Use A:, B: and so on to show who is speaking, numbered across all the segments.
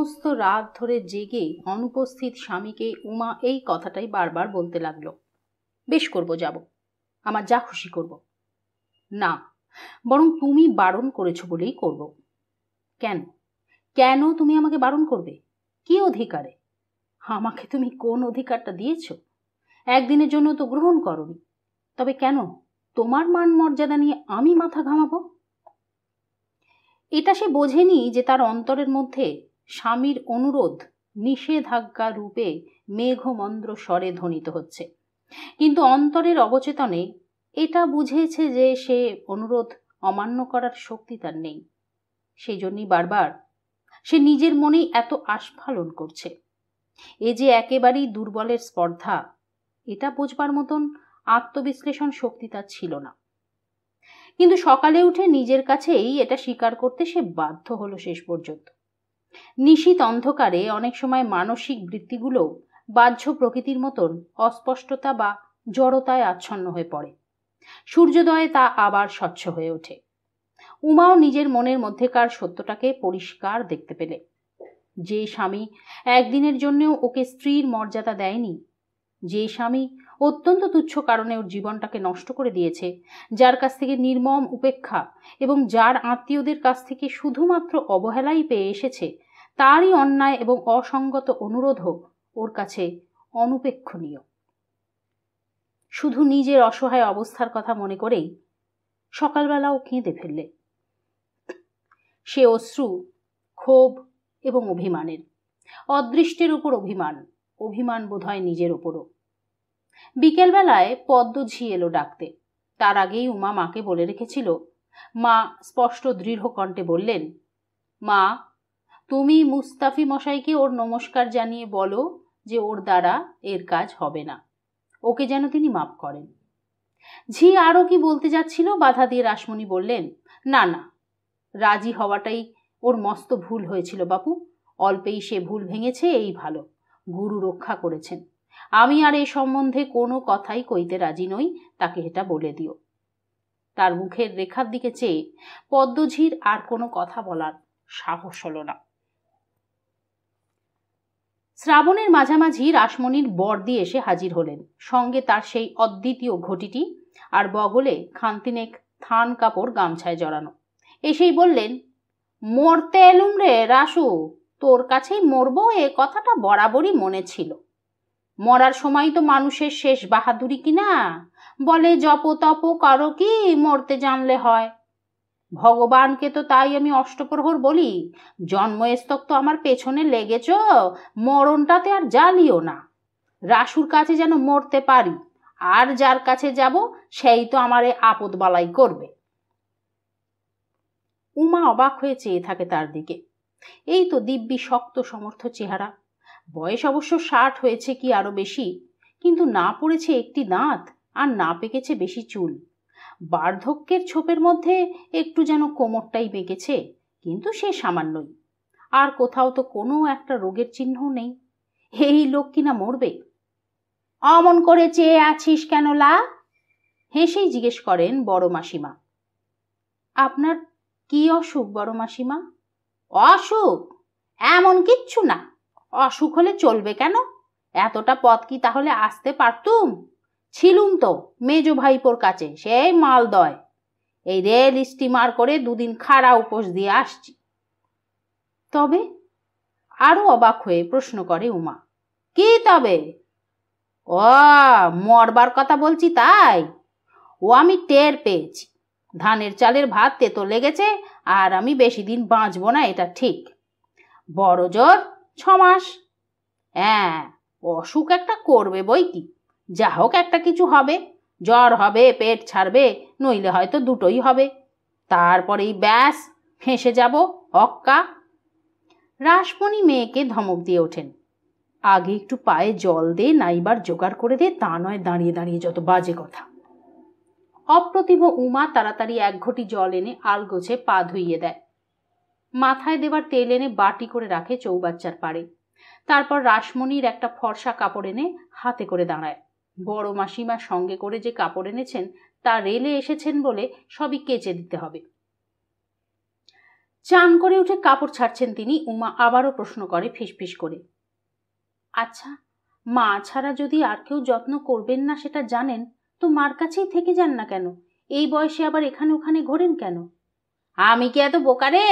A: সমস্ত রাত ধরে জেগে অনুপস্থিত স্বামীকে উমা এই কথাটাই বারবার বলতে লাগলো। বেশ করব, যাব, আমার যা খুশি করব। না, বরং তুমি বারণ করেছো বলেই করব। কেন কেন তুমি আমাকে বারণ করবে? কি অধিকারে? আমাকে তুমি কোন অধিকারটা দিয়েছ? একদিনের জন্য তো গ্রহণ করনি, তবে কেন তোমার মান মর্যাদা নিয়ে আমি মাথা ঘামাবো? এটা সে বোঝেনি যে তার অন্তরের মধ্যে স্বামীর অনুরোধ নিষেধাজ্ঞা রূপে মেঘমন্দ্র স্বরে ধ্বনিত হচ্ছে, কিন্তু অন্তরের অবচেতনে এটা বুঝেছে যে সে অনুরোধ অমান্য করার শক্তি তার নেই। সেই জন্যই বারবার সে নিজের মনেই এত আস্ফালন করছে। এ যে একেবারেই দুর্বলের স্পর্ধা, এটা বোঝবার মতন আত্মবিশ্লেষণ শক্তি তার ছিল না। কিন্তু সকালে উঠে নিজের কাছেই এটা স্বীকার করতে সে বাধ্য হলো শেষ পর্যন্ত। নিশীথ অন্ধকারে অনেক সময় মানসিক বৃত্তিগুলো বাহ্য প্রকৃতির মতন অস্পষ্টতা বা জড়তায় আচ্ছন্ন হয়ে পড়ে। সূর্যোদয়ে তা আবার স্বচ্ছ হয়ে ওঠে। উমাও নিজের মনের মধ্যেকার সত্যটাকে পরিষ্কার দেখতে পেলে। যে স্বামী একদিনের জন্যও ওকে স্ত্রীর মর্যাদা দেয়নি, যে স্বামী অত্যন্ত তুচ্ছ কারণে ওর জীবনটাকে নষ্ট করে দিয়েছে, যার কাছ থেকে নির্মম উপেক্ষা এবং যার আত্মীয়দের কাছ থেকে শুধুমাত্র অবহেলাই পেয়ে এসেছে, তারই অন্যায় এবং অসঙ্গত অনুরোধও ওর কাছে অনুপেক্ষণীয়। শুধু নিজের অসহায় অবস্থার কথা মনে করেই সকালবেলাও কেঁদে ফেললে। সে অশ্রু, ক্ষোভ এবং অভিমানের, অদৃষ্টের উপর অভিমান, অভিমান বোধ হয় নিজের ওপরও। বিকেলবেলায় পদ্মঝি এলো ডাকতে। তার আগেই উমা মাকে বলে রেখেছিল। মা স্পষ্ট দৃঢ় কণ্ঠে বললেন, মা, তুমি মুস্তাফি মশাইকে ওর নমস্কার জানিয়ে বলো যে ওর দ্বারা এর কাজ হবে না, ওকে যেন তিনি মাপ করেন। ঝি আরও কি বলতে যাচ্ছিল, বাধা দিয়ে রাসমণি বললেন, না না, রাজি হওয়াটাই ওর মস্ত ভুল হয়েছিল বাপু। অল্পেই সে ভুল ভেঙেছে, এই ভালো, গুরু রক্ষা করেছেন। আমি আর এ সম্বন্ধে কোনো কথাই কইতে রাজি নই, তাকে এটা বলে দিও। তার মুখের রেখার দিকে চেয়ে পদ্মঝির আর কোনো কথা বলার সাহস হলো না। শ্রাবণের মাঝামাঝি রাসমণির বর্দি এসে হাজির হলেন, সঙ্গে তার সেই অদ্বিতীয় ঘটিটি আর বগলে খান্তিনেক থান কাপড় গামছায় জড়ানো। এসেই বললেন, মরতে এলুম রে রাসু, তোর কাছেই মরবো এ কথাটা বরাবরই মনে ছিল। মরার সময় তো মানুষের শেষ বাহাদুরি কিনা, বলে জপ তপ করো কি মরতে জানলে হয়। ভগবানকে তো তাই আমি অষ্টপ্রহর বলি, জন্মস্তক তো আমার পেছনে লেগেছ, মরণটাতে আর জ্বালিও না। রাসুর কাছে যেন মরতে পারি, আর যার কাছে যাব সেই তো আমারে আপদ বালাই করবে। উমা অবাক হয়ে চেয়ে থাকে তার দিকে। এই তো দিব্যি শক্ত সমর্থ চেহারা, বয়স অবশ্য 60 হয়েছে কি আরো বেশি, কিন্তু না পড়েছে একটি দাঁত আর না পেকেছে বেশি চুল। বার্ধক্যের ছোপের মধ্যে একটু যেন কোমরটাই বেঁকেছে, কিন্তু সে সামান্যই। আর কোথাও তো কোনো একটা রোগের চিহ্নও নেই। এই লোক কিনা মরবে? অমন করে চেয়ে আছিস কেন লা? হেসেই জিজ্ঞেস করেন বড় মাসিমা। আপনার কি অসুখ বড় মাসিমা? অসুখ? এমন কিচ্ছু না। অসুখ হলে চলবে কেন? এতটা পথ কি তাহলে আসতে পারতুম? ছিলুম তো মেজ ভাইপোর কাছে, সেই মালদয়। এই রেল স্টিমার করে 2 দিন খাড়া উপোস দিয়ে আসছি। তবে? আরো অবাক হয়ে প্রশ্ন করে উমা। কি তবে? ও, মরবার কথা বলছি তাই? ও আমি টের পেয়েছি। ধানের চালের ভাত তেতো লেগেছে, আর আমি বেশি দিন বাঁচব না এটা ঠিক। বড় জোর 6 মাস। হ্যাঁ, অসুখ একটা করবে বই কি, যা হোক একটা কিছু হবে। জ্বর হবে, পেট ছাড়বে, নইলে হয়তো দুটোই হবে। তারপরেই ব্যাস ফেঁসে যাব অক্কা। রাসমণি মেয়েকে ধমক দিয়ে ওঠেন, আগে একটু পায়ে জল দে, নাইবার জোগাড় করে দে, তা নয় দাঁড়িয়ে দাঁড়িয়ে যত বাজে কথা। অপ্রতিভ উমা তাড়াতাড়ি 1 ঘটি জল এনে আলগোছে পা ধুইয়ে দেয়। মাথায় দেবার তেল এনে বাটি করে রাখে চৌবাচ্চার পাড়ে। তারপর রাসমণির একটা ফর্সা কাপড় এনে হাতে করে দাঁড়ায়। বড় মাসিমা সঙ্গে করে যে কাপড় এনেছেন তা রেলে এসেছেন বলে সবই কেচে দিতে হবে। চান করে উঠে কাপড় ছাড়ছেন তিনি, উমা আবারও প্রশ্ন করে ফিসফিস করে, আচ্ছা, মা ছাড়া যদি আর কেউ যত্ন করবেন না সেটা জানেন তো মার কাছেই থেকে যান না কেন? এই বয়সে আবার এখানে ওখানে ঘোরেন কেন? আমি কি এত বোকা রে?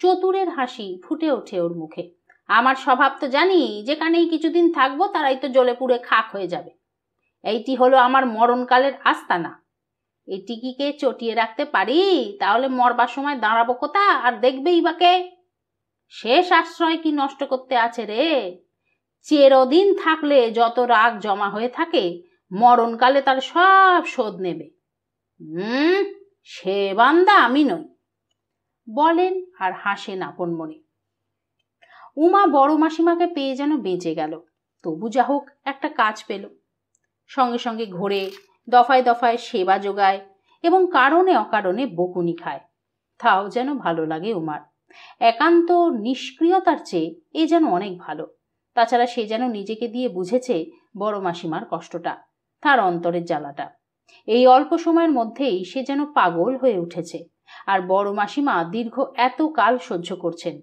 A: চতুরের হাসি ফুটে ওঠে ওর মুখে। আমার স্বভাব তো জানি, যেখানেই কিছুদিন থাকবো তারাই তো জ্বলে পুড়ে খাক হয়ে যাবে। এইটি হলো আমার মরণকালের আস্তানা। এটিকে চটিয়ে রাখতে পারি তাহলে মরবার সময় দাঁড়াবো কোথা আর দেখবেই বা কে? শেষ আশ্রয় কি নষ্ট করতে আছে রে? চিরদিন থাকলে যত রাগ জমা হয়ে থাকে মরণকালে তার সব শোধ নেবে। সে বান্দা আমি নই, বলেন আর হাসেন আপন মনে। উমা বড় মাসিমাকে পেয়ে যেন বেঁচে গেল। তবু যা হোক একটা কাজ পেল। সঙ্গে সঙ্গে ঘোরে, দফায় দফায় সেবা যোগায় এবং কারণে অকারণে বকুনি খায়। তাও যেন ভালো লাগে উমার। একান্ত নিষ্ক্রিয়তার চেয়ে এ যেন অনেক ভালো। তাছাড়া সে যেন নিজেকে দিয়ে বুঝেছে বড় মাসিমার কষ্টটা, তার অন্তরের জ্বালাটা। এই অল্প সময়ের মধ্যেই সে যেন পাগল হয়ে উঠেছে। আর বড় মাসিমা দীর্ঘ এত কাল সহ্য করছেন।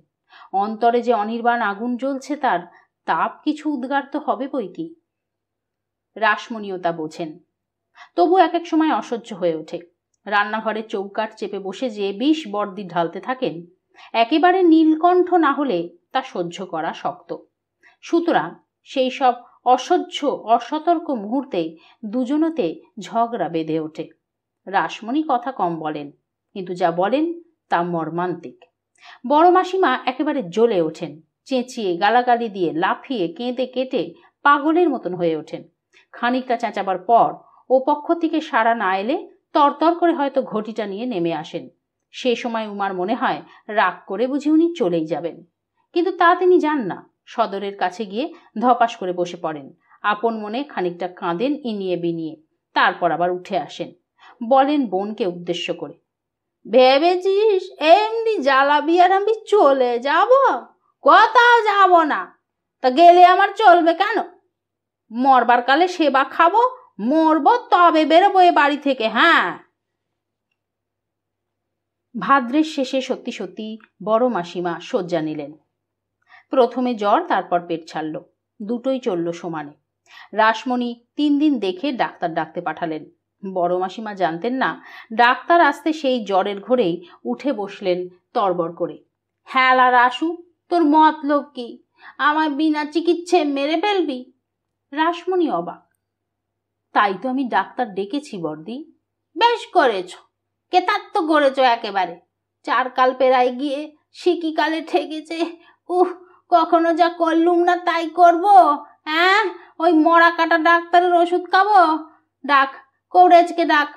A: অন্তরে যে অনির্বাণ আগুন জ্বলছে তার, তাপ কিছু উদ্গার তো হবে বই কি। রাসমণিও তা বোঝেন। তবু এক এক সময় অসহ্য হয়ে ওঠে। রান্নাঘরে চৌকাঠ চেপে বসে যে বিষ বর্দি ঢালতে থাকেন, একেবারে নীলকণ্ঠ না হলে তা সহ্য করা শক্ত। সুতরাং সেই সব অসহ্য অসতর্ক মুহূর্তে দুজনতে ঝগড়া বেঁধে ওঠে। রাসমণি কথা কম বলেন, কিন্তু যা বলেন তা মর্মান্তিক। বড় মাসিমা একেবারে জ্বলে ওঠেন, চেঁচিয়ে গালাগালি দিয়ে লাফিয়ে কেঁদে কেটে পাগলের মতন হয়ে ওঠেন। খানিকটা চেঁচাবার পর ও পক্ষ থেকে সাড়া না এলে তরতর করে হয়তো ঘটিটা নিয়ে নেমে আসেন। সে সময় উমার মনে হয় রাগ করে বুঝি উনি চলেই যাবেন, কিন্তু তা তিনি যান না। সদরের কাছে গিয়ে ধপাস করে বসে পড়েন, আপন মনে খানিকটা কাঁদেন ইনিয়ে বিনিয়ে, তারপর আবার উঠে আসেন। বলেন বোনকে উদ্দেশ্য করে, ভেবেছিস এমনি জ্বালাবি আর আমি চলে যাব? কোথাও যাব না। তা গেলে আমার চলবে কেন? মরবার কালে সেবা খাবো, মরবো তবে বেরোবো এ বাড়ি থেকে। হ্যাঁ। ভাদ্রের শেষে সত্যি সত্যি বড় মাসিমা শয্যা নিলেন। প্রথমে জ্বর, তারপর পেট ছাড়ল, দুটোই চলল সমানে। রাসমণি 3 দিন দেখে ডাক্তার ডাকতে পাঠালেন। বড় মাসিমা জানতেন না ডাক্তার আসতে সেই জ্বরের ঘোরেই উঠে বসলেন তরবর করে। হ্যালা রাসু, তোর মতলব কি? আমায় বিনা চিকিৎসে মেরে ফেলবি? রাসমণি অবাক। তাই তো আমি ডাক্তার ডেকেছি বর্দি। বেশ করেছ, কেতাত্ত করেছ একেবারে। 4 কাল পেরাই গিয়ে শিকিকালে ঠেকেছে। কখনো যা করলুম না তাই করব? হ্যাঁ, ওই মরা কাটা ডাক্তারের ওষুধ খাবো? ডাক, কৌরেজকে ডাক।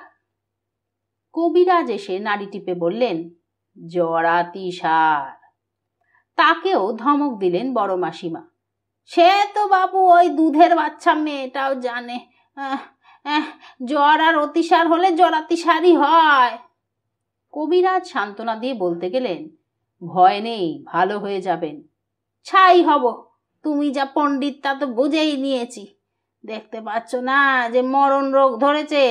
A: কবিরাজ এসে নাড়ি টিপে বললেন, জরাতিসার। তাকেও ধমক দিলেন বড় মাসিমা। সে তো বাবু ওই দুধের বাচ্চা মেয়েটাও জানে, জ্বর আর অতিসার হলে জরাতিসারই হয়। কবিরাজ সান্ত্বনা দিয়ে বলতে গেলেন, ভয় নেই, ভালো হয়ে যাবেন। ছাই হব, তুমি যা পণ্ডিত তা তো বুঝেই নিয়েছি। দেখতে পাচ্ছ না যে মরণ রোগ ধরেছে?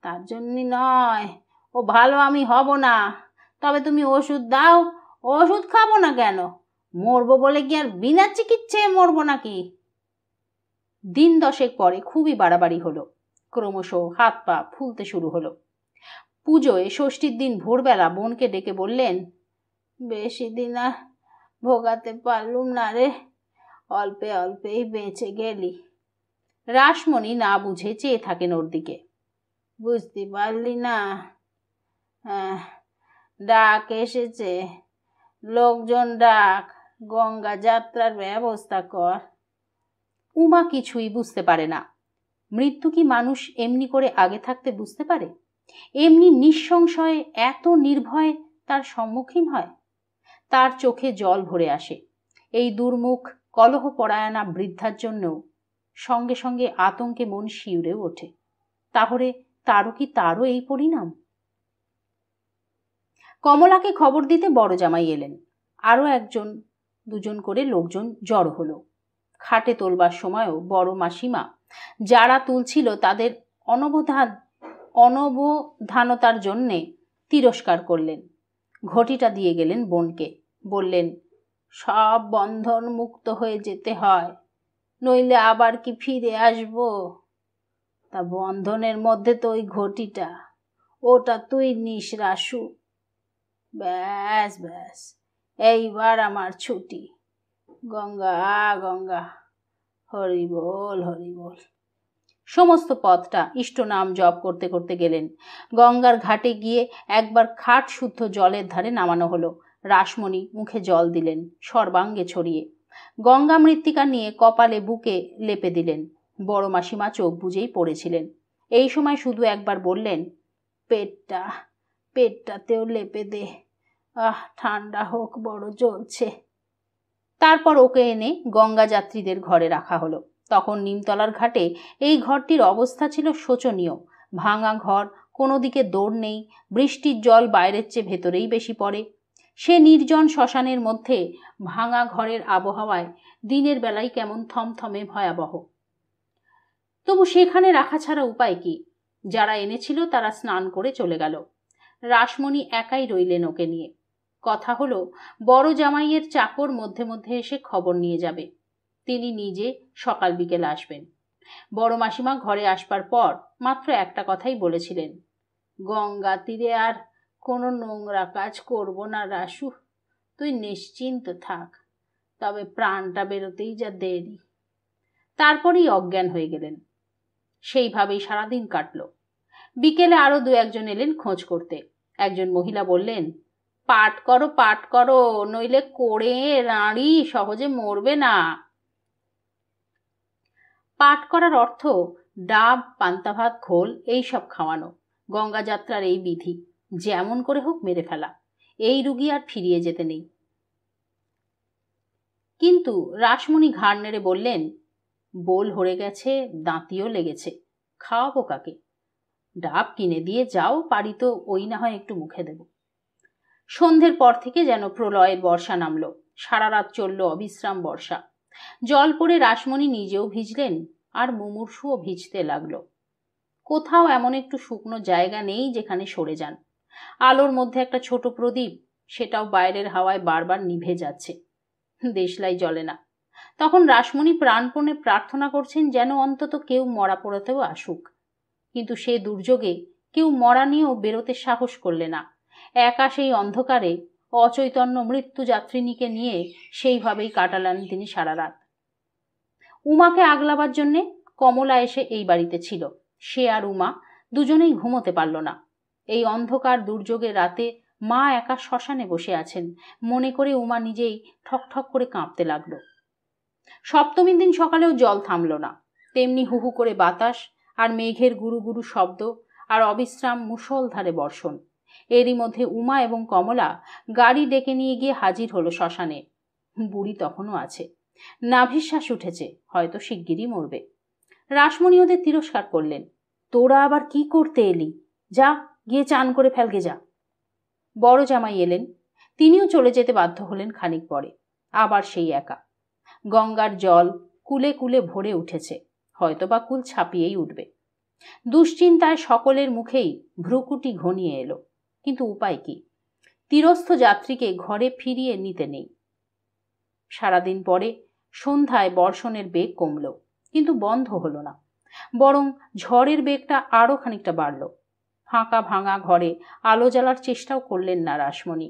A: তার জন্য নয়, ও ভালো আমি হব না। তবে তুমি ওষুধ দাও। ওষুধ খাবো না কেন? মরবো বলে কি আর বিনা চিকিৎসায় মরবো নাকি? দিন 10 পরে খুবই বাড়াবাড়ি হলো। ক্রমশ হাত পা ফুলতে শুরু হলো। পুজোয় ষষ্ঠীর দিন ভোরবেলা বোনকে ডেকে বললেন, বেশি দিন আর ভোগাতে পারলুম না রে, অল্পে অল্পেই বেঁচে গেলি। রাসমণি না বুঝে চেয়ে থাকেন ওর দিকে। বুঝতে পারলি না? ডাক এসেছে, লোকজন ডাক, গঙ্গা যাত্রার ব্যবস্থা কর। উমা কিছুই বুঝতে পারে না। মৃত্যু কি মানুষ এমনি করে আগে থাকতে বুঝতে পারে? এমনি নিঃসংশয়ে এত নির্ভয়ে তার সম্মুখীন হয়? তার চোখে জল ভরে আসে। এই দুর্মুখ কলহপরায়ণা বৃদ্ধার জন্য সঙ্গে সঙ্গে আতঙ্কে মন শিউরে ওঠে। তাহলে তারও এই পরিণাম? কমলাকে খবর দিতে বড় জামাই এলেন। আরও 1-2জন করে লোকজন জড়ো হলো। খাটে তোলবার সময়ও বড় মাসিমা যারা তুলছিল তাদের অনবধানতার জন্যে তিরস্কার করলেন। ঘটিটা দিয়ে গেলেন বোনকে। বললেন, সব বন্ধন মুক্ত হয়ে যেতে হয়, নইলে আবার কি ফিরে আসবো? তা বন্ধনের মধ্যে তো ওই ঘটিটা, ওটা তুই নিস রাসু। ব্যাস ব্যাস, এইবার আমার ছুটি। গঙ্গা গঙ্গা, হরি বল হরি বল। সমস্ত পথটা ইষ্ট নাম জপ করতে করতে গেলেন। গঙ্গার ঘাটে গিয়ে একবার খাট শুদ্ধ জলের ধারে নামানো হলো। রাসমণি মুখে জল দিলেন সর্বাঙ্গে ছড়িয়ে। গঙ্গা মৃত্তিকা নিয়ে কপালে বুকে লেপে দিলেন। বড় মাসিমা চোখ বুজেই পড়েছিলেন। এই সময় শুধু একবার বললেন, পেটটাতেও লেপে দে, ঠান্ডা হোক, বড় জ্বলছে। তারপর ওকে এনে গঙ্গা যাত্রীদের ঘরে রাখা হলো। তখন নিমতলার ঘাটে এই ঘরটির অবস্থা ছিল শোচনীয়। ভাঙা ঘর, কোনো দিকে দৌড় নেই, বৃষ্টির জল বাইরের চেয়ে ভেতরেই বেশি পড়ে। সে নির্জন শ্মশানের মধ্যে ভাঙা ঘরের আবহাওয়ায় দিনের বেলায় কেমন থমথমে ভয়াবহ। তবু সেখানে রাখা ছাড়া উপায় কি? যারা এনেছিল তারা স্নান করে চলে গেল। রাসমণি একাই রইলেন ওকে নিয়ে। কথা হলো, বড় জামাইয়ের চাকর মধ্যে মধ্যে এসে খবর নিয়ে যাবে। তিনি নিজে সকাল বিকেল আসবেন। বড় মাসিমা ঘরে আসবার পর মাত্র একটা কথাই বলেছিলেন, গঙ্গা তীরে আর কোনো নোংরা কাজ করব না রাসু, তুই নিশ্চিন্ত থাক। তবে প্রাণটা বেরোতেই যা দেরি। তারপরেই অজ্ঞান হয়ে গেলেন। সেইভাবেই সারাদিন কাটল। বিকেলে আরো দু একজন এলেন খোঁজ করতে। একজন মহিলা বললেন, পাঠ করো, নইলে করে রাঁড়ি সহজে মরবে না। পাঠ করার অর্থ ডাব, পান্তা ভাত, খোল এইসব খাওয়ানো। গঙ্গা যাত্রার এই বিধি, যেমন করে হোক মেরে ফেলা। এই রুগী আর ফিরিয়ে যেতে নেই। কিন্তু রাসমণি ঘাড় নেড়ে বললেন, বোল হরে গেছে, দাঁতিও লেগেছে, খাওয়াবো কাকে? ডাব কিনে দিয়ে যাও, পারি তো ওই না হয় একটু মুখে দেব। সন্ধ্যের পর থেকে যেন প্রলয়ের বর্ষা নামলো। সারা রাত চলল অবিশ্রাম বর্ষা। জল পড়ে রাসমণি নিজেও ভিজলেন, আর মুমূর্ষুও ভিজতে লাগলো। কোথাও এমন একটু শুকনো জায়গা নেই যেখানে সরে যান। আলোর মধ্যে একটা ছোট প্রদীপ, সেটাও বাইরের হাওয়ায় বারবার নিভে যাচ্ছে, দেশলাই জ্বলে না। তখন রাসমণি প্রাণপণে প্রার্থনা করছেন যেন অন্তত কেউ মরা পোড়াতেও আসুক। কিন্তু সে দুর্যোগে কেউ মরা নিয়েও বেরোতে সাহস করলে না। একা সেই অন্ধকারে অচৈতন্য মৃত্যু যাত্রিনীকে নিয়ে সেইভাবেই কাটালেন তিনি সারা রাত। উমাকে আগলাবার জন্যে কমলা এসে এই বাড়িতে ছিল। সে আর উমা দুজনেই ঘুমোতে পারল না। এই অন্ধকার দুর্যোগের রাতে মা একা শ্মশানে বসে আছেন মনে করে উমা নিজেই ঠকঠক করে কাঁপতে লাগলো। সপ্তমীর দিন সকালেও জল থামল না। তেমনি হুহু করে বাতাস, আর মেঘের গুরু গুরু শব্দ, আর অবিশ্রাম মুষলধারে বর্ষণ। এরই মধ্যে উমা এবং কমলা গাড়ি ডেকে নিয়ে গিয়ে হাজির হলো শ্মশানে। বুড়ি তখনও আছে, নাভিশ্বাস উঠেছে, হয়তো শিগগিরই মরবে। রাসমণি ওদের তিরস্কার করলেন, তোরা আবার কি করতে এলি? যা গিয়ে চান করে ফেলগে যা। বড় জামাই এলেন, তিনিও চলে যেতে বাধ্য হলেন খানিক পরে। আবার সেই একা। গঙ্গার জল কুলে কুলে ভরে উঠেছে, হয়তোবা কুল ছাপিয়েই উঠবে। দুশ্চিন্তায় সকলের মুখেই ভ্রুকুটি ঘনিয়ে এলো। কিন্তু উপায় কি? তীরস্থ যাত্রীকে ঘরে ফিরিয়ে নিতে নেই। সারাদিন পরে সন্ধ্যায় বর্ষণের বেগ কমল, কিন্তু বন্ধ হলো না, বরং ঝড়ের বেগটা আরো খানিকটা বাড়ল। ফাঁকা ভাঙা ঘরে আলো জ্বালার চেষ্টাও করলেন না রাসমণি।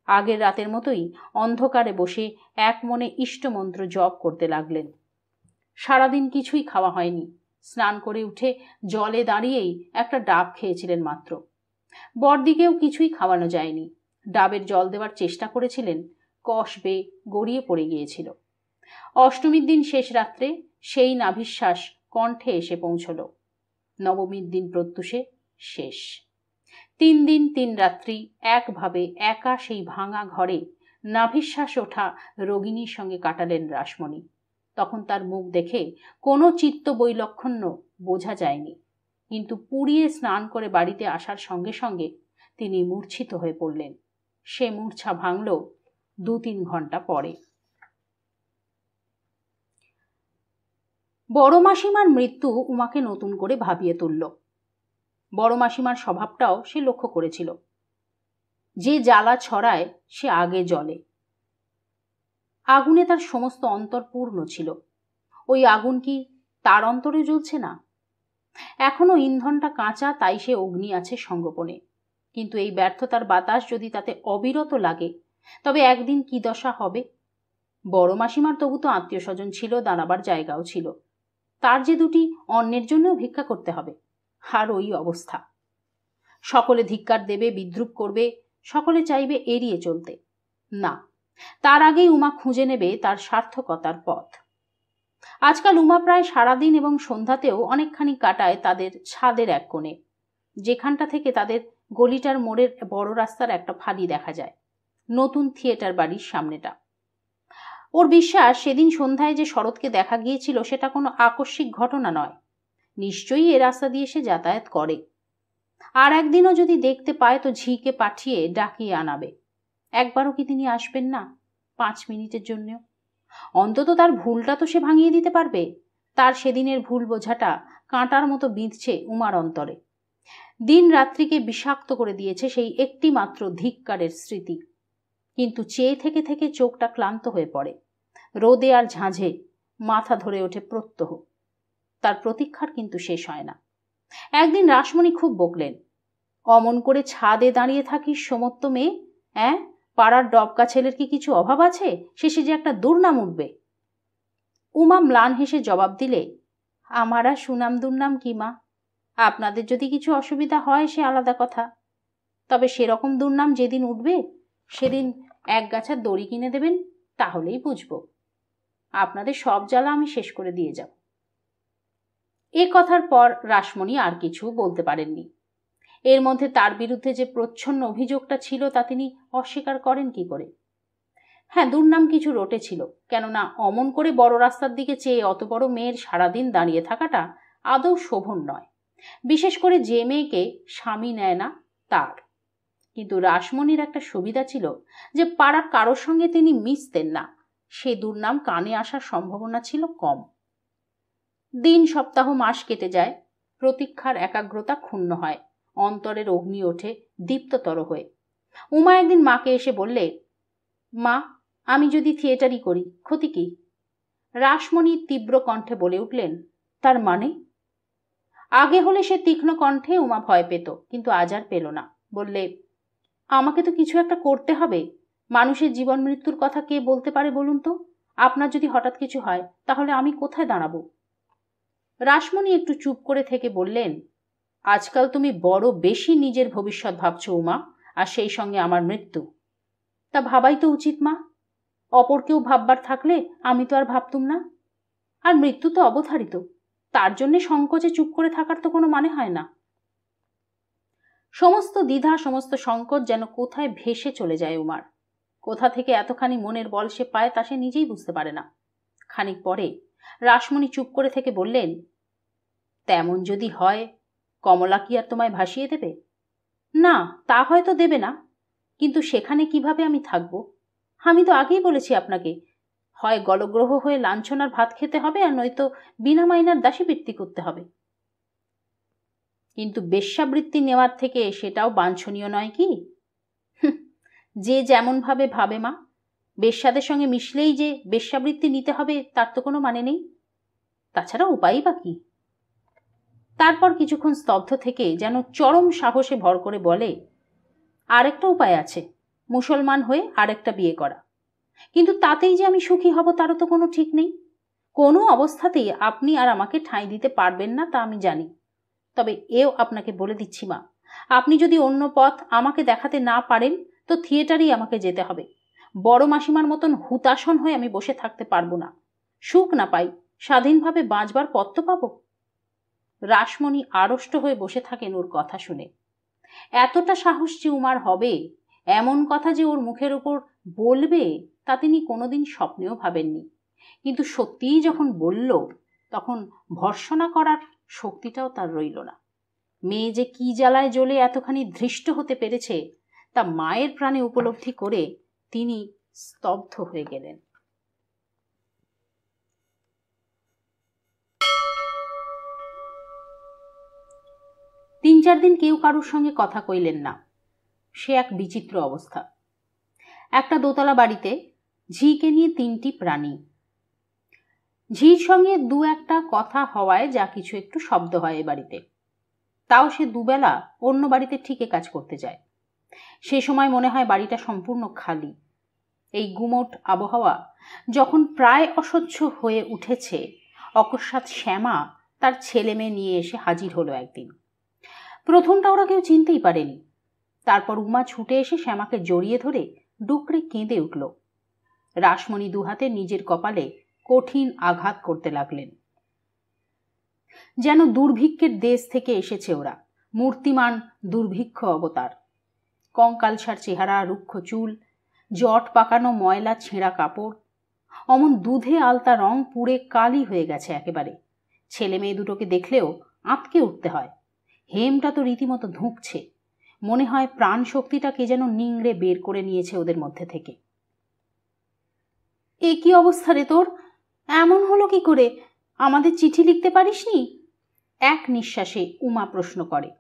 A: আগের রাতের মতোই অন্ধকারে বসে এক মনে ইষ্টমন্ত্র জপ করতে লাগলেন। সারাদিন কিছুই খাওয়া হয়নি। স্নান করে উঠে জলে দাঁড়িয়েই একটা ডাব খেয়েছিলেন মাত্র। বড়দিকেও কিছুই খাওয়ানো যায়নি। ডাবের জল দেওয়ার চেষ্টা করেছিলেন, কষ বেয়ে গড়িয়ে পড়ে গিয়েছিল। অষ্টমীর দিন শেষ রাত্রে সেই নাভিশ্বাস কণ্ঠে এসে পৌঁছল। নবমীর দিন প্রত্যুষে শেষ। 3 দিন 3 রাত্রি একভাবে একা সেই ভাঙা ঘরে নাভিশ্বাস ওঠা রোগিণীর সঙ্গে কাটালেন রাসমণি। তখন তার মুখ দেখে কোনো চিত্ত বৈলক্ষণ্য বোঝা যায়নি, কিন্তু পুড়িয়ে স্নান করে বাড়িতে আসার সঙ্গে সঙ্গে তিনি মূর্ছিত হয়ে পড়লেন। সে মূর্ছা ভাঙল 2-3 ঘন্টা পরে। বড় মাসিমার মৃত্যু উমাকে নতুন করে ভাবিয়ে তুলল। বড় মাসিমার স্বভাবটাও সে লক্ষ্য করেছিল। যে জ্বালা ছড়ায় সে আগে জ্বলে। আগুনে তার সমস্ত অন্তর পূর্ণ ছিল। ওই আগুন কি তার অন্তরে জ্বলছে না? এখনো ইন্ধনটা কাঁচা, তাই সে অগ্নি আছে সঙ্গোপনে। কিন্তু এই ব্যর্থতার বাতাস যদি তাতে অবিরত লাগে, তবে একদিন কি দশা হবে? বড় মাসিমার তবু তো আত্মীয় স্বজন ছিল, দাঁড়াবার জায়গাও ছিল। তার যে দুটি অন্যের জন্যও ভিক্ষা করতে হবে, আর ওই অবস্থা। সকলে ধিক্কার দেবে, বিদ্রূপ করবে, সকলে চাইবে এড়িয়ে চলতে। না, তার আগেই উমা খুঁজে নেবে তার সার্থকতার পথ। আজকাল উমা প্রায় সারাদিন এবং সন্ধ্যাতেও অনেকখানি কাটায় তাদের ছাদের এক কোণে, যেখানটা থেকে তাদের গলিটার মোড়ের বড় রাস্তার একটা ফালি দেখা যায়, নতুন থিয়েটার বাড়ির সামনেটা। ওর বিশ্বাস সেদিন সন্ধ্যায় যে শরৎকে দেখা গিয়েছিল সেটা কোনো আকস্মিক ঘটনা নয়। নিশ্চয়ই এ রাস্তা দিয়ে সে যাতায়াত করে। আর একদিনও যদি দেখতে পায় তো ঝিকে পাঠিয়ে ডাকিয়ে আনাবে। একবারও কি তিনি আসবেন না 5 মিনিটের জন্যও? অন্তত তার ভুলটা তো সে ভাঙিয়ে দিতে পারবে। তার সেদিনের ভুল বোঝাটা কাঁটার মতো বিঁধছে উমার অন্তরে। দিন রাত্রিকে বিষাক্ত করে দিয়েছে সেই একটি মাত্র ধিক্কারের স্মৃতি। কিন্তু চেয়ে থেকে থেকে চোখটা ক্লান্ত হয়ে পড়ে। রোদে আর ঝাঁঝে মাথা ধরে ওঠে প্রত্যহ। তার প্রতীক্ষার কিন্তু শেষ হয় না। একদিন রাসমণি খুব বকলেন, অমন করে ছাদে দাঁড়িয়ে থাকিস সমত্ত মেয়ে, পাড়ার ডবকা ছেলের কি কিছু অভাব আছে? শেষে যে একটা দুর্নাম উঠবে। উমা ম্লান হেসে জবাব দিলে, আমার আর সুনাম দুর্নাম কি মা? আপনাদের যদি কিছু অসুবিধা হয় সে আলাদা কথা, তবে সেরকম দুর্নাম যেদিন উঠবে সেদিন এক গাছা দড়ি কিনে দেবেন, তাহলেই বুঝব। আপনাদের সব জ্বালা আমি শেষ করে দিয়ে যাব। এ কথার পর রাসমণি আর কিছু বলতে পারেননি। এর মধ্যে তার বিরুদ্ধে যে প্রচ্ছন্ন অভিযোগটা ছিল তা তিনি অস্বীকার করেন কি করে? হ্যাঁ, দুর্নাম কিছু রটেছিল, কেননা অমন করে বড় রাস্তার দিকে চেয়ে অত বড় মেয়ের সারাদিন দাঁড়িয়ে থাকাটা আদৌ শোভন নয়, বিশেষ করে যে মেয়েকে স্বামী নেয় না তার। কিন্তু রাসমণির একটা সুবিধা ছিল যে পাড়ার কারোর সঙ্গে তিনি মিশতেন না, সে দুর্নাম কানে আসার সম্ভাবনা ছিল কম। দিন সপ্তাহ মাস কেটে যায়, প্রতীক্ষার একাগ্রতা ক্ষুণ্ণ হয়, অন্তরের অগ্নি ওঠে দীপ্ততর হয়ে। উমা একদিন মাকে এসে বললে, মা, আমি যদি থিয়েটারই করি ক্ষতি কি? রাসমণি তীব্র কণ্ঠে বলে উঠলেন, তার মানে? আগে হলে সে তীক্ষ্ণ কণ্ঠে উমা ভয় পেত, কিন্তু আজ আর পেল না। বললে, আমাকে তো কিছু একটা করতে হবে। মানুষের জীবন মৃত্যুর কথা কে বলতে পারে বলুন তো? আপনার যদি হঠাৎ কিছু হয় তাহলে আমি কোথায় দাঁড়াবো? রাসমণি একটু চুপ করে থেকে বললেন, আজকাল তুমি বড় বেশি নিজের ভবিষ্যৎ ভাবছো উমা, আর সেই সঙ্গে আমার মৃত্যু। তা ভাবাই তো উচিত মা। অপর কেউ ভাববার থাকলে আমি তো আর ভাবতুম না। আর মৃত্যু তো অবধারিত, তার জন্যে সংকোচে চুপ করে থাকার তো কোনো মানে হয় না। সমস্ত দ্বিধা, সমস্ত সংকট যেন কোথায় ভেসে চলে যায় উমার। কোথা থেকে এতখানি মনের বল সে পায় তা সে নিজেই বুঝতে পারে না। খানিক পরে রাসমণি চুপ করে থেকে বললেন, তেমন যদি হয় কমলা কি আর তোমায় ভাসিয়ে দেবে? না, তা হয়তো দেবে না, কিন্তু সেখানে কিভাবে আমি থাকব? আমি তো আগেই বলেছি আপনাকে, হয় গলগ্রহ হয়ে লাঞ্ছনার ভাত খেতে হবে, আর নয়তো বিনা মাইনার দাসীবৃত্তি করতে হবে। কিন্তু বেশ্যাবৃত্তি নেওয়ার থেকে সেটাও বাঞ্ছনীয় নয় কি? যে যেমন ভাবে ভাবে মা, বেশ্যাদের সঙ্গে মিশলেই যে বেশ্যাবৃত্তি নিতে হবে তার তো কোনো মানে নেই। তাছাড়া উপায়ই বা কি? তারপর কিছুক্ষণ স্তব্ধ থেকে যেন চরম সাহসে ভর করে বলে, আরেকটা উপায় আছে, মুসলমান হয়ে আরেকটা বিয়ে করা। কিন্তু তাতেই যে আমি সুখী হব তারও তো কোনো ঠিক নেই। কোনো অবস্থাতেই আপনি আর আমাকে ঠাঁই দিতে পারবেন না, তা আমি জানি। তবে এও আপনাকে বলে দিচ্ছি মা, আপনি যদি অন্য পথ আমাকে দেখাতে না পারেন তো থিয়েটারেই আমাকে যেতে হবে। বড় মাসিমার মতন হুতাশন হয়ে আমি বসে থাকতে পারবো না। সুখ না পাই, স্বাধীনভাবে বাঁচবার পথ তো পাবো। রাসমণি আড়ষ্ট হয়ে বসে থাকেন ওর কথা শুনে। এতটা সাহস যে উমার হবে, এমন কথা যে ওর মুখের উপর বলবে, তা তিনি কোনোদিন স্বপ্নেও ভাবেননি। কিন্তু সত্যিই যখন বলল, তখন ভর্ৎসনা করার শক্তিটাও তার রইল না। মেয়ে যে কি জ্বালায় জ্বলে এতখানি ধৃষ্ট হতে পেরেছে তা মায়ের প্রাণে উপলব্ধি করে তিনি স্তব্ধ হয়ে গেলেন। 3-4 দিন কেউ কারুর সঙ্গে কথা কইলেন না। সে এক বিচিত্র অবস্থা। একটা দোতলা বাড়িতে ঝিকে নিয়ে 3টি প্রাণী। ঝির সঙ্গে দু একটা কথা হওয়ায় যা কিছু একটু শব্দ হয় এ বাড়িতে, তাও সে দুবেলা অন্য বাড়িতে ঠিকে কাজ করতে যায়। সে সময় মনে হয় বাড়িটা সম্পূর্ণ খালি। এই গুমোট আবহাওয়া যখন প্রায় অসহ্য হয়ে উঠেছে, অকস্মাৎ শ্যামা তার ছেলে মেয়ে নিয়ে এসে হাজির হলো একদিন। প্রথমটা ওরা কেউ চিনতেই পারেনি। তারপর উমা ছুটে এসে শ্যামাকে জড়িয়ে ধরে ডুকরে কেঁদে উঠল। রাসমণি দুহাতে নিজের কপালে কঠিন আঘাত করতে লাগলেন। যেন দুর্ভিক্ষের দেশ থেকে এসেছে ওরা, মূর্তিমান দুর্ভিক্ষ অবতার। কঙ্কালসার চেহারা, রুক্ষ চুল, জট পাকানো ময়লা ছেঁড়া কাপড়, অমন দুধে আলতা রং পুড়ে কালি হয়ে গেছে একেবারে। ছেলে মেয়ে দুটোকে দেখলেও আঁতকে উঠতে হয়। হেমটা তো রীতিমতো ধুঁকছে, মনে হয় প্রাণ শক্তিটা কে যেন নিংড়ে বের করে নিয়েছে ওদের মধ্যে থেকে। এ কি অবস্থা রে তোর? এমন হলো কি করে? আমাদের চিঠি লিখতে পারিসনি? এক নিঃশ্বাসে উমা প্রশ্ন করে।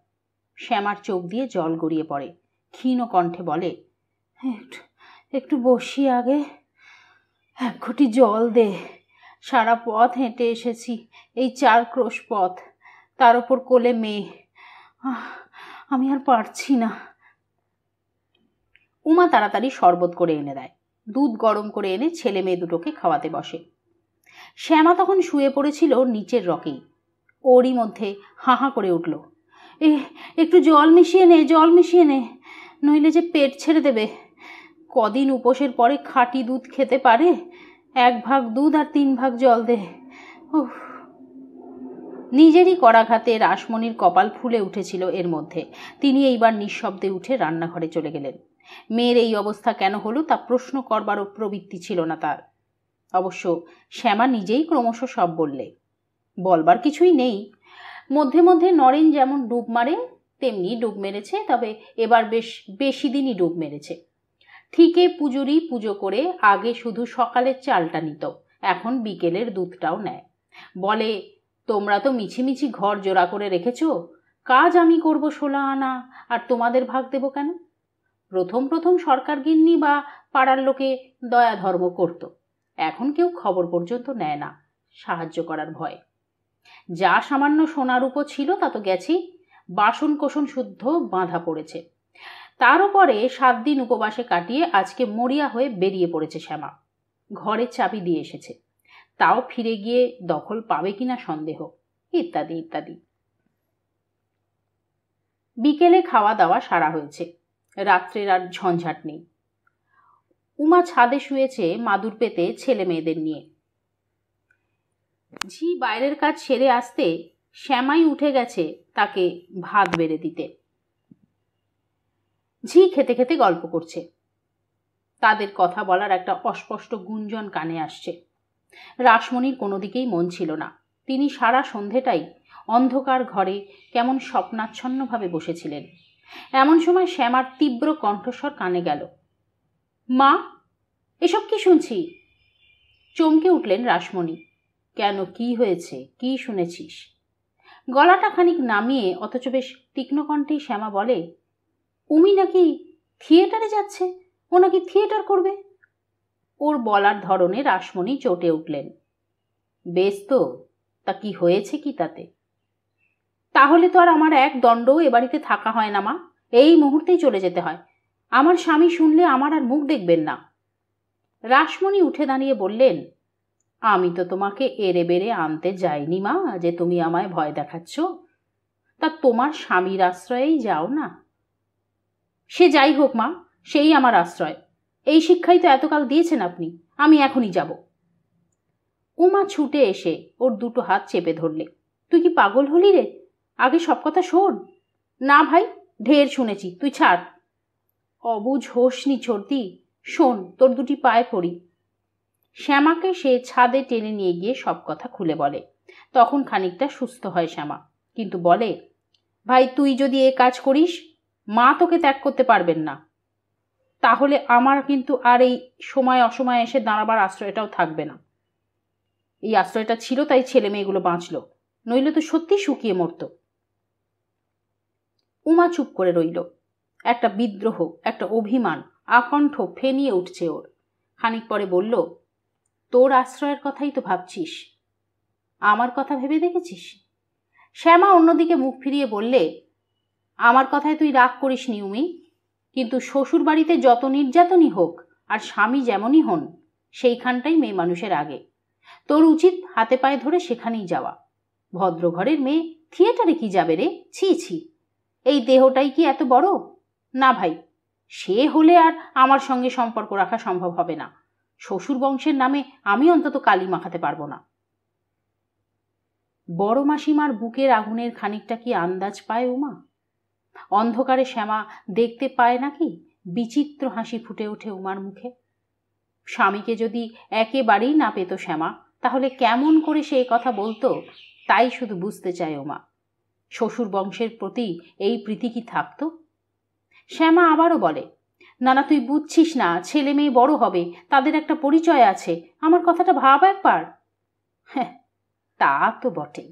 A: শ্যামার চোখ দিয়ে জল গড়িয়ে পড়ে। ক্ষীণ কণ্ঠে বলে, একটু বসি আগে, 1 ঘটি জল দে। সারা পথ হেঁটে এসেছি, এই 4 ক্রোশ পথ, তার ওপর কোলে মেয়ে। আমি আর পারছি না। উমা তাড়াতাড়ি শরবত করে এনে দেয়। দুধ গরম করে এনে ছেলে মেয়ে দুটোকে খাওয়াতে বসে। শ্যামা তখন শুয়ে পড়েছিল নিচের রকেই। ওরই মধ্যে হাঁ করে উঠল, একটু জল মিশিয়ে নে, জল মিশিয়ে নে, নইলে যে পেট ছেড়ে দেবে। কদিন উপোসের পরে খাঁটি দুধ খেতে পারে? 1 ভাগ দুধ আর 3 ভাগ জল দে। নিজেরই করাঘাতে রাসমণির কপাল ফুলে উঠেছিল এর মধ্যে। তিনি এইবার নিঃশব্দে উঠে রান্নাঘরে চলে গেলেন। মেয়ের এই অবস্থা কেন হলো তা প্রশ্ন করবারও প্রবৃত্তি ছিল না তার। অবশ্য শ্যামা নিজেই ক্রমশ সব বললে। বলবার কিছুই নেই। মধ্যে মধ্যে নরেন যেমন ডুব মারে তেমনি ডুব মেরেছে, তবে এবার বেশি দিনই ডুব মেরেছে। ঠিকে পুজোরি পুজো করে আগে শুধু সকালের চালটা নিত, এখন বিকেলের দুধটাও নেয়। বলে, তোমরা তো মিছিমিছি ঘর জোড়া করে রেখেছ, কাজ আমি করব 16 আনা, আর তোমাদের ভাগ দেব কেন? প্রথম প্রথম সরকার গিন্নি বা পাড়ার লোকে দয়া ধর্ম করত, এখন কেউ খবর পর্যন্ত নেয় না সাহায্য করার ভয়ে। যা সামান্য সোনার উপর ছিল তা তো গেছেই, বাসন কোসন শুদ্ধ বাঁধা পড়েছে। তার উপরে 7 দিন উপবাসে কাটিয়ে আজকে মরিয়া হয়ে বেরিয়ে পড়েছে শ্যামা। ঘরের চাবি দিয়ে এসেছে, তাও ফিরে গিয়ে দখল পাবে কিনা সন্দেহ, ইত্যাদি ইত্যাদি। বিকেলে খাওয়া দাওয়া সারা হয়েছে, রাত্রের আর ঝঞ্ঝাট নেই। উমা ছাদে শুয়েছে মাদুর পেতে ছেলে মেয়েদের নিয়ে। ঝি বাইরের কাজ সেরে আসতে শ্যামাই উঠে গেছে তাকে ভাত বেড়ে দিতে। ঝি খেতে খেতে গল্প করছে। তাদের কথা বলার একটা অস্পষ্ট গুঞ্জন কানে আসছে। রাসমণির কোনো দিকেই মন ছিল না। তিনি সারা সন্ধেটাই অন্ধকার ঘরে কেমন স্বপ্নাচ্ছন্নভাবে বসেছিলেন। এমন সময় শ্যামার তীব্র কণ্ঠস্বর কানে গেল। মা, এসব কি শুনছি? চমকে উঠলেন রাসমণি। কেন, কি হয়েছে, কি শুনেছিস? গলাটা খানিক নামিয়ে অথচ বেশ তীক্ষ্ণ কণ্ঠেই শ্যামা বলে, উমি নাকি থিয়েটারে যাচ্ছে, ও নাকি থিয়েটার করবে। ওর বলার ধরনে রাসমণি চটে উঠলেন। বেশ তো, তা কি হয়েছে কি তাতে? তাহলে তো আর আমার এক দণ্ডও এ বাড়িতে থাকা হয় না মা, এই মুহূর্তেই চলে যেতে হয়। আমার স্বামী শুনলে আমার আর মুখ দেখবেন না। রাসমণি উঠে দাঁড়িয়ে বললেন, আমি তো তোমাকে এড়ে বেড়ে আনতে যাইনি মা যে তুমি আমায় ভয় দেখাচ্ছ। তা তোমার স্বামীর আশ্রয়েই যাও না। সে যাই হোক মা, সেই আমার আশ্রয়। এই শিক্ষাই তো এতকাল দিয়েছেন আপনি। আমি এখনই যাব। উমা ছুটে এসে ওর 2 হাত চেপে ধরলে। তুই কি পাগল হলি রে? আগে সব কথা শোন। না ভাই, ঢের শুনেছি, তুই ছাড়। অবুঝ হোসনি ছোটদি, শোন, তোর 2টি পায়ে পড়ি। শ্যামাকে সে ছাদে টেনে নিয়ে গিয়ে সব কথা খুলে বলে। তখন খানিকটা সুস্থ হয় শ্যামা, কিন্তু বলে, ভাই, তুই যদি এ কাজ করিস, মা তোকে ত্যাগ করতে পারবেন না। তাহলে আমার কিন্তু আর এই সময় অসময়ে এসে দাঁড়াবার আশ্রয়টাও থাকবে না। এই আশ্রয়টা ছিল তাই ছেলে মেয়েগুলো বাঁচল, নইলে তো সত্যি শুকিয়ে মরত। উমা চুপ করে রইল। একটা বিদ্রোহ, একটা অভিমান আকণ্ঠ ফেনিয়ে উঠছে ওর। খানিক পরে বলল, তোর আশ্রয়ের কথাই তো ভাবছিস, আমার কথা ভেবে দেখেছিস? শ্যামা অন্যদিকে মুখ ফিরিয়ে বললে, আমার কথায় তুই রাগ করিস নি উমি, কিন্তু শ্বশুর বাড়িতে যত নির্যাতনই হোক আর স্বামী যেমনই হন, সেইখানটাই মেয়ে মানুষের আগে। তোর উচিত হাতে পায়ে ধরে সেখানেই যাওয়া। ভদ্র ঘরের মেয়ে থিয়েটারে কি যাবে রে? ছি ছি, এই দেহটাই কি এত বড়? না ভাই, সে হলে আর আমার সঙ্গে সম্পর্ক রাখা সম্ভব হবে না। শ্বশুর বংশের নামে আমি অন্তত কালি মাখাতে পারবো না। বড় মাসিমার বুকের আগুনের খানিকটা কি আন্দাজ পায় উমা? অন্ধকারে শ্যামা দেখতে পায় নাকি বিচিত্র হাসি ফুটে ওঠে উমার মুখে। স্বামীকে যদি একেবারেই না পেত শ্যামা, তাহলে কেমন করে সে কথা বলতো, তাই শুধু বুঝতে চায় উমা। শ্বশুর বংশের প্রতি এই প্রীতি কি থাকতো? শ্যামা আবারও বলে, না না, তুই বুঝছিস না, ছেলে মেয়ে বড় হবে, তাদের একটা পরিচয় আছে, আমার কথাটা ভাব একবার। হ্যাঁ, তা তো বটেই।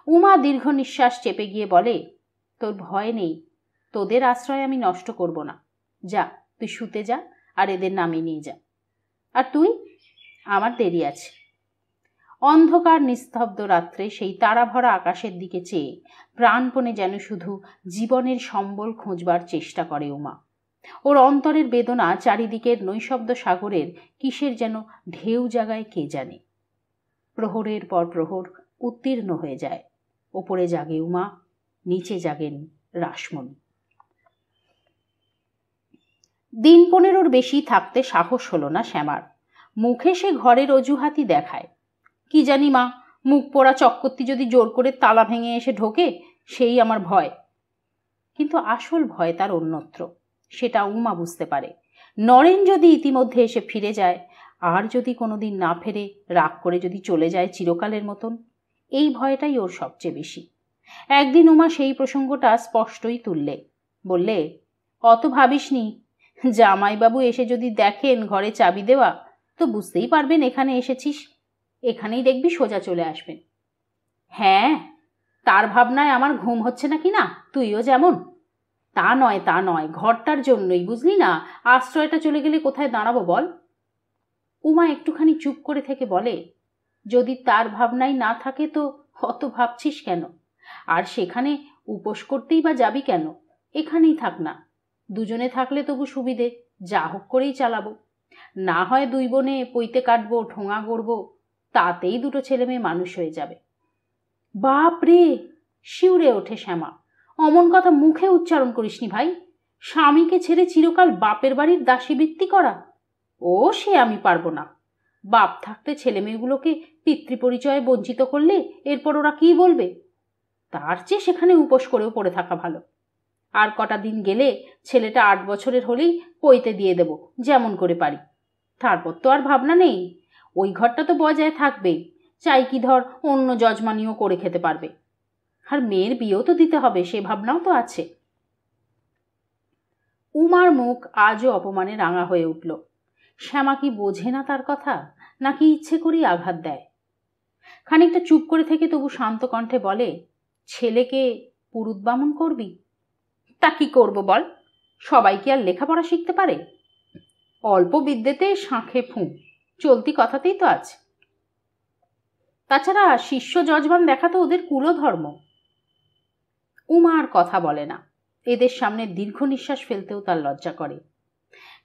A: উমা দীর্ঘ নিঃশ্বাস চেপে গিয়ে বলে, তোর ভয় নেই, তোদের আশ্রয় আমি নষ্ট করব না। যা, তুই শুতে যা, আর এদের নামিয়ে নিয়ে যা। আর তুই? আমার দেরি আছে। অন্ধকার নিস্তব্ধ রাত্রে সেই তারাভরা আকাশের দিকে চেয়ে প্রাণপণে যেন শুধু জীবনের সম্বল খোঁজবার চেষ্টা করে উমা। ওর অন্তরের বেদনা চারিদিকের নৈশব্দ সাগরের কিসের যেন ঢেউ জাগায় কে জানে। প্রহরের পর প্রহর উত্তীর্ণ হয়ে যায়। ওপরে জাগে উমা, নিচে জাগেন রাসমণি। দিন 15 বেশি থাকতে সাহস হলো না শ্যামার। মুখে সে ঘরের অজুহাতই দেখায়। কি জানি মা, মুখ পোড়া চক্করটি যদি জোর করে তালা ভেঙে এসে ঢোকে, সেই আমার ভয়। কিন্তু আসল ভয় তার অন্যত্র, সেটা উমা বুঝতে পারে। নরেন যদি ইতিমধ্যে এসে ফিরে যায়, আর যদি কোনোদিন না ফেরে রাগ করে যদি চলে যায় চিরকালের মতন, এই ভয়টাই ওর সবচেয়ে বেশি। একদিন উমা সেই প্রসঙ্গটা স্পষ্টই তুললে, বললে, অত ভাবিসনি, জামাইবাবু এসে যদি দেখেন ঘরে চাবি দেওয়া, তো বুঝতেই পারবেন এখানে এসেছিস, এখানেই দেখবি সোজা চলে আসবেন। হ্যাঁ, তার ভাবনায় আমার ঘুম হচ্ছে নাকি না, তুইও যেমন। তা নয় তা নয়, ঘরটার জন্যই, বুঝলি না, আশ্রয়টা চলে গেলে কোথায় দাঁড়াবো বল। উমা একটুখানি চুপ করে থেকে বলে, যদি তার ভাবনাই না থাকে তো অত ভাবছিস কেন? আর সেখানে উপোস করতেই বা যাবি কেন? এখানেই থাক না। দুজনে থাকলে তবু সুবিধে, যা হোক করেই চালাবো। না হয় দুই বোনে পৈতে কাটবো, ঠোঙা গড়বো, তাতেই দুটো ছেলে মেয়ে মানুষ হয়ে যাবে। বাপ রে, শিউরে ওঠে শ্যামা। অমন কথা মুখে উচ্চারণ করিসনি ভাই। স্বামীকে ছেড়ে চিরকাল বাপের বাড়ির দাসীবৃত্তি করা, ও সে আমি পারবো না। বাপ থাকতে ছেলে মেয়েগুলোকে পিতৃপরিচয়ে বঞ্চিত করলে এরপর ওরা কি বলবে? তার চেয়ে সেখানে উপোস করেও পড়ে থাকা ভালো। আর কটা দিন গেলে ছেলেটা 8 বছরের হলেই পৈতে দিয়ে দেব, যেমন করে পারি। তারপর তো আর ভাবনা নেই, ওই ঘরটা তো বজায় থাকবেই, চাই কি ধর অন্য যজমানিও করে খেতে পারবে। আর মেয়ের বিয়েও তো দিতে হবে, সে ভাবনাও তো আছে। উমার মুখ আজও অপমানে রাঙা হয়ে উঠল। শ্যামা কি বোঝে না তার কথা, নাকি ইচ্ছে করেই আঘাত দেয়? খানিকটা চুপ করে থেকে তবু শান্ত কণ্ঠে বলে, ছেলেকে পুরুত বামুন করবি? তা কি করবো বল, সবাই কি আর লেখাপড়া শিখতে পারে? অল্প বিদ্যেতে শাঁখে ফুঁ, চলতি কথাতেই তো আছে। তাছাড়া শিষ্য যজমান দেখা তো ওদের কুলধর্ম। উমা আর কথা বলে না। এদের সামনে দীর্ঘ নিঃশ্বাস ফেলতেও তার লজ্জা করে।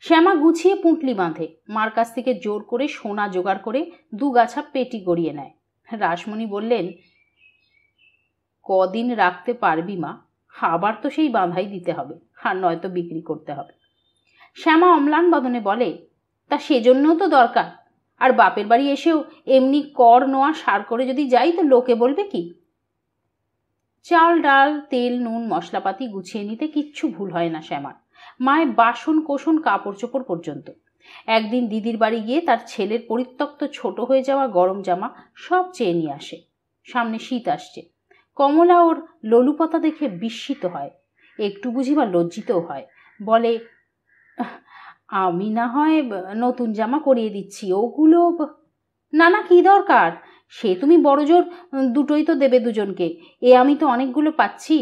A: শ্যামা গুছিয়ে পুঁটলি বাঁধে, মার কাছ থেকে জোর করে সোনা জোগাড় করে 2 গাছা পেটি গড়িয়ে নেয়। রাসমণি বললেন, কদিন রাখতে পারবি মা, আবার তো সেই বাঁধাই দিতে হবে, আর নয়তো বিক্রি করতে হবে। শ্যামা অম্লান বদনে বলে, তা সেজন্যও তো দরকার। আর বাপের বাড়ি এসেও এমনি কর নোয়া সার করে যদি যাই তো লোকে বলবে কি? চাল ডাল তেল নুন মশলাপাতি গুছিয়ে নিতে কিচ্ছু ভুল হয় না শ্যামার। মায়ের বাসন কোসন কাপড় চোপড় পর্যন্ত। একদিন দিদির বাড়ি গিয়ে তার ছেলের পরিত্যক্ত ছোট হয়ে যাওয়া গরম জামা সব চেয়ে নিয়ে আসে। সামনে শীত আসছে। কমলা ওর লোলুপতা দেখে বিস্মিত হয়, একটু বুঝি বা লজ্জিতও হয়। বলে, আমি না হয় নতুন জামা করিয়ে দিচ্ছি, ওগুলো। না না, কি দরকার, সে তুমি বড় জোর দুটোই তো দেবে দুজনকে, এ আমি তো অনেকগুলো পাচ্ছি,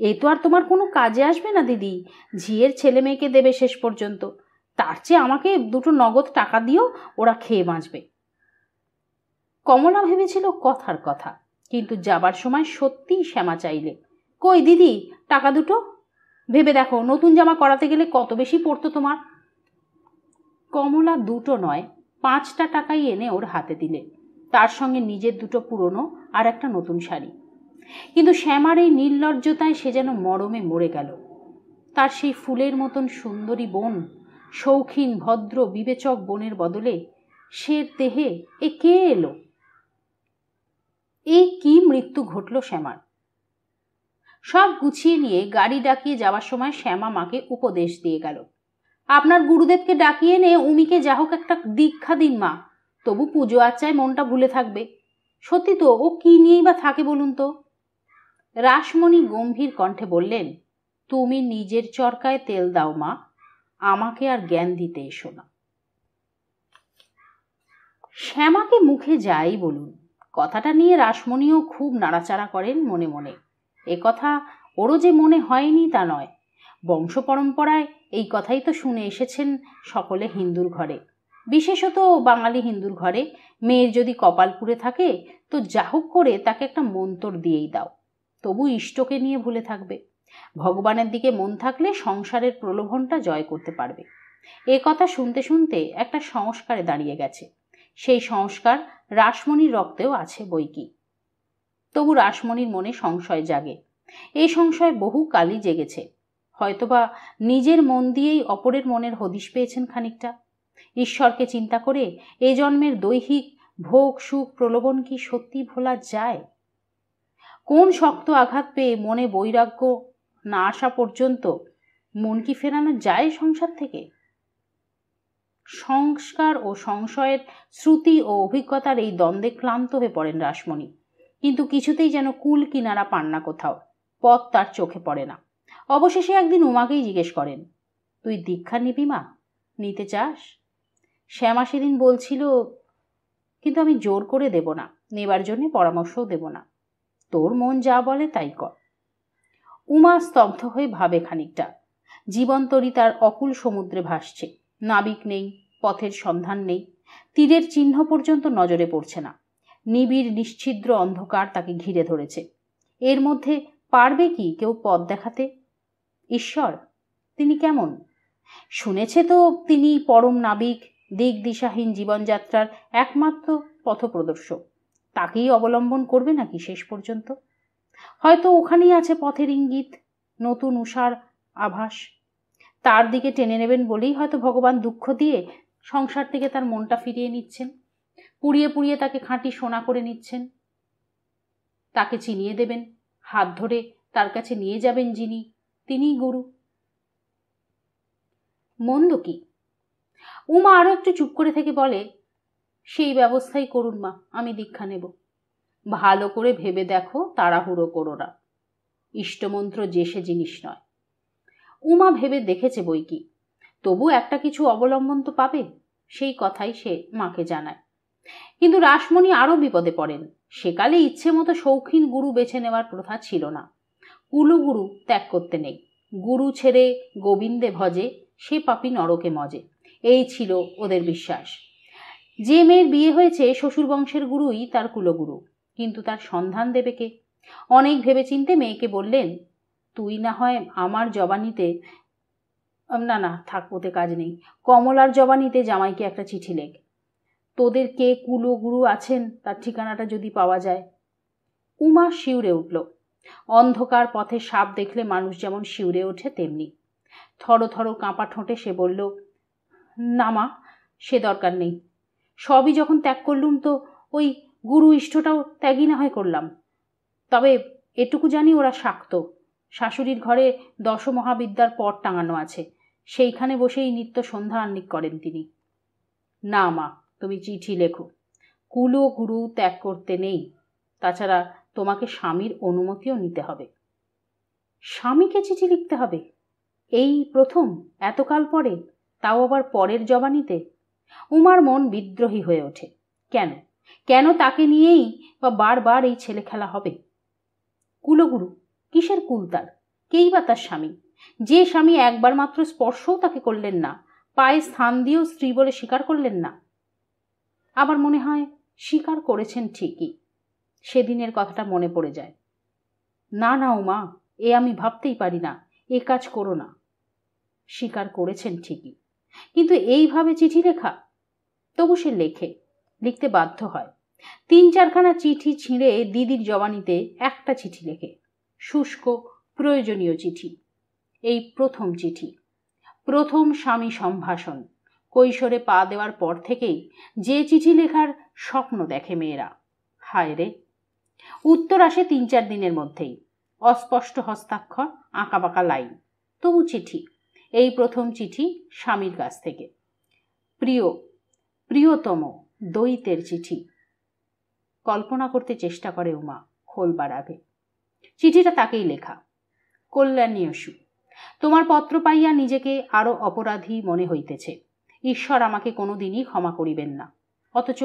A: এ তো আর তোমার কোনো কাজে আসবে না দিদি, ঝিয়ের ছেলে মেয়েকে দেবে শেষ পর্যন্ত, তার চেয়ে আমাকে দুটো নগদ টাকা দিও, ওরা খেয়ে বাঁচবে। কমলা ভেবেছিল কথার কথা, কিন্তু যাবার সময় সত্যিই শ্যামা চাইলে, কই দিদি টাকা দুটো, ভেবে দেখো নতুন জামা করাতে গেলে কত বেশি পড়তো তোমার। কমলা দুটো নয় 5টা টাকাই এনে ওর হাতে দিলে, তার সঙ্গে নিজের দুটো পুরনো আর একটা নতুন শাড়ি। কিন্তু শ্যামার এই নির্লজ্জতায় সে যেন মরমে মরে গেল। তার সেই ফুলের মতন সুন্দরী বোন, শৌখিন ভদ্র বিবেচক বোনের বদলে সে দেহে এ কে এলো? এই কি মৃত্যু ঘটল শ্যামার? সব গুছিয়ে নিয়ে গাড়ি ডাকিয়ে যাওয়ার সময় শ্যামা মাকে উপদেশ দিয়ে গেল, আপনার গুরুদেবকে ডাকিয়ে এনে উমিকে যা হোক একটা দীক্ষা দিন মা, তবু পুজো আচ্চায় মনটা ভুলে থাকবে। সত্যি তো, ও কি নিয়েই বা থাকে বলুন তো? রাসমণি গম্ভীর কণ্ঠে বললেন, তুমি নিজের চরকায় তেল দাও মা, আমাকে আর জ্ঞান দিতে এসো না। শ্যামাকে মুখে যাই বলুন, কথাটা নিয়ে রাসমণিও খুব নাড়াচাড়া করেন মনে মনে। এ কথা ওরও যে মনে হয়নি তা নয়, বংশ পরম্পরায় এই কথাই তো শুনে এসেছেন সকলে হিন্দুর ঘরে, বিশেষত বাঙালি হিন্দুর ঘরে। মেয়ের যদি কপাল পুড়ে থাকে তো যা হোক করে তাকে একটা মন্তর দিয়েই দাও, তবু ইষ্টকে নিয়ে ভুলে থাকবে। ভগবানের দিকে মন থাকলে সংসারের প্রলোভনটা জয় করতে পারবে। এ কথা শুনতে শুনতে একটা সংস্কারে দাঁড়িয়ে গেছে। সেই সংস্কার রাসমণির রক্তেও আছে বৈকি। তবু রাসমণির মনে সংশয় জাগে। এই সংশয় বহু কালই জেগেছে। হয়তোবা নিজের মন দিয়েই অপরের মনের হদিশ পেয়েছেন খানিকটা। ঈশ্বরকে চিন্তা করে এ জন্মের দৈহিক ভোগ সুখ প্রলোভন কি সত্যি ভোলা যায়? কোন শক্ত আঘাত পেয়ে মনে বৈরাগ্য না আসা পর্যন্ত মন কি ফেরানো যায় সংসার থেকে? সংস্কার ও সংশয়ের শ্রুতি ও অভিজ্ঞতার এই দ্বন্দ্বে ক্লান্ত হয়ে পড়েন রাসমণি, কিন্তু কিছুতেই যেন কুল কিনারা পান না কোথাও, পথ তার চোখে পড়ে না। অবশেষে একদিন উমাকেই জিজ্ঞেস করেন, তুই দীক্ষা নিবি মা, নিতে চাস? শ্যামা সেদিন বলছিল, কিন্তু আমি জোর করে দেব না, নেবার জন্য পরামর্শও দেব না, তোর মন যা বলে তাই কর। উমা স্তব্ধ হয়ে ভাবে খানিকটা। জীবন্তরী তার অকুল সমুদ্রে ভাসছে, নাবিক নেই, পথের সন্ধান নেই, তীরের চিহ্ন পর্যন্ত নজরে পড়ছে না। নিবিড় নিশ্ছিদ্র অন্ধকার তাকে ঘিরে ধরেছে। এর মধ্যে পারবে কি কেউ পথ দেখাতে? ঈশ্বর তিনি কেমন? শুনেছে তো তিনি পরম নাবিক, দিক দিশাহীন জীবনযাত্রার একমাত্র পথপ্রদর্শক। তাকেই অবলম্বন করবে নাকি শেষ পর্যন্ত? হয়তো ওখানেই আছে পথের ইঙ্গিত, নতুন উষার আভাস। তার দিকে টেনে নেবেন বলেই হয়তো ভগবান দুঃখ দিয়ে সংসার থেকে তার মনটা ফিরিয়ে নিচ্ছেন, পুড়িয়ে পুড়িয়ে তাকে খাঁটি সোনা করে নিচ্ছেন। তাকে চিনিয়ে দেবেন, হাত ধরে তার কাছে নিয়ে যাবেন যিনি, তিনিই গুরু। মন্দ কি? উমা আরো একটু চুপ করে থেকে বলে, সেই ব্যবস্থাই করুন মা, আমি দীক্ষা নেব। ভালো করে ভেবে দেখো, তাড়াহুড়ো করো না, ইষ্টমন্ত্র যে সে জিনিস নয়। উমা ভেবে দেখেছে বই কি, তবু একটা কিছু অবলম্বন তো পাবে, সেই কথাই সে মাকে জানায়। কিন্তু রাসমণি আরো বিপদে পড়েন। সেকালে ইচ্ছে মতো শৌখিন গুরু বেছে নেওয়ার প্রথা ছিল না। কুলগুরু ত্যাগ করতে নেই, গুরু ছেড়ে গোবিন্দে ভজে, সে পাপী নরকে মজে, এই ছিল ওদের বিশ্বাস। যে মেয়ের বিয়ে হয়েছে শ্বশুর বংশের গুরুই তার কুলগুরু, কিন্তু তার সন্ধান দেবে কে? অনেক ভেবেচিন্তে মেয়েকে বললেন, তুই না হয় আমার জবানিতে, না না থাক, ওতে কাজ নেই, কমলার জবানিতে জামাইকে একটা চিঠি লেখ। তোদের কে কুলগুরু আছেন তার ঠিকানাটা যদি পাওয়া যায়। উমা শিউরে উঠল। অন্ধকার পথে সাপ দেখলে মানুষ যেমন শিউরে ওঠে তেমনি। থরো থরো কাঁপা ঠোঁটে সে বলল, না মা, সে দরকার নেই। সবই যখন ত্যাগ করলুম তো ওই গুরু ইষ্টটাও ত্যাগই না হয় করলাম। তবে এটুকু জানি ওরা শাক্ত, শাশুড়ির ঘরে 10 মহাবিদ্যার পট টাঙানো আছে, সেইখানে বসেই নিত্য সন্ধ্যা আহ্নিক করেন তিনি। না মা, তুমি চিঠি লেখো, কুলগুরু ত্যাগ করতে নেই। তাছাড়া তোমাকে স্বামীর অনুমতিও নিতে হবে। স্বামীকে চিঠি লিখতে হবে? এই প্রথম, এতকাল পরে, তাও আবার পরের জবানিতে? উমার মন বিদ্রোহী হয়ে ওঠে। কেন কেন তাকে নিয়েই বা বারবার এই ছেলে খেলা হবে? কুলগুরু কিসের কুল তার? কেই বা তার স্বামী, যে স্বামী একবার মাত্র স্পর্শও তাকে করলেন না, পায়ে স্থান দিয়েও স্ত্রী বলে স্বীকার করলেন না। আবার মনে হয় স্বীকার করেছেন ঠিকই। সেদিনের কথাটা মনে পড়ে যায়। না না উমা, এ আমি ভাবতেই পারি না, এ কাজ করো না। স্বীকার করেছেন ঠিকই, কিন্তু এইভাবে চিঠি লেখা। তবু সে লিখতে বাধ্য হয়। 3-4খানা চিঠি ছিঁড়ে দিদির জবানিতে একটা চিঠি লেখে, শুষ্ক প্রয়োজনীয় চিঠি। এই প্রথম চিঠি, প্রথম স্বামী সম্ভাষণ। কৈশোরে পা দেওয়ার পর থেকেই যে চিঠি লেখার স্বপ্ন দেখে মেয়েরা। হায় রে! উত্তর আসে 3-4 দিনের মধ্যেই, অস্পষ্ট হস্তাক্ষর, আঁকাবাঁকা লাইন, তবু চিঠি। এই প্রথম চিঠি স্বামীর কাছ থেকে। প্রিয়তম দ্বৈতের চিঠি। কল্পনা করতে চেষ্টা করে উমা খোলবার আগে। চিঠিটা তাকেই লেখা। কল্যাণীয়সু, তোমার পত্র পাইয়া নিজেকে আরো অপরাধী মনে হইতেছে। ঈশ্বর আমাকে কোনোদিনই ক্ষমা করিবেন না। অথচ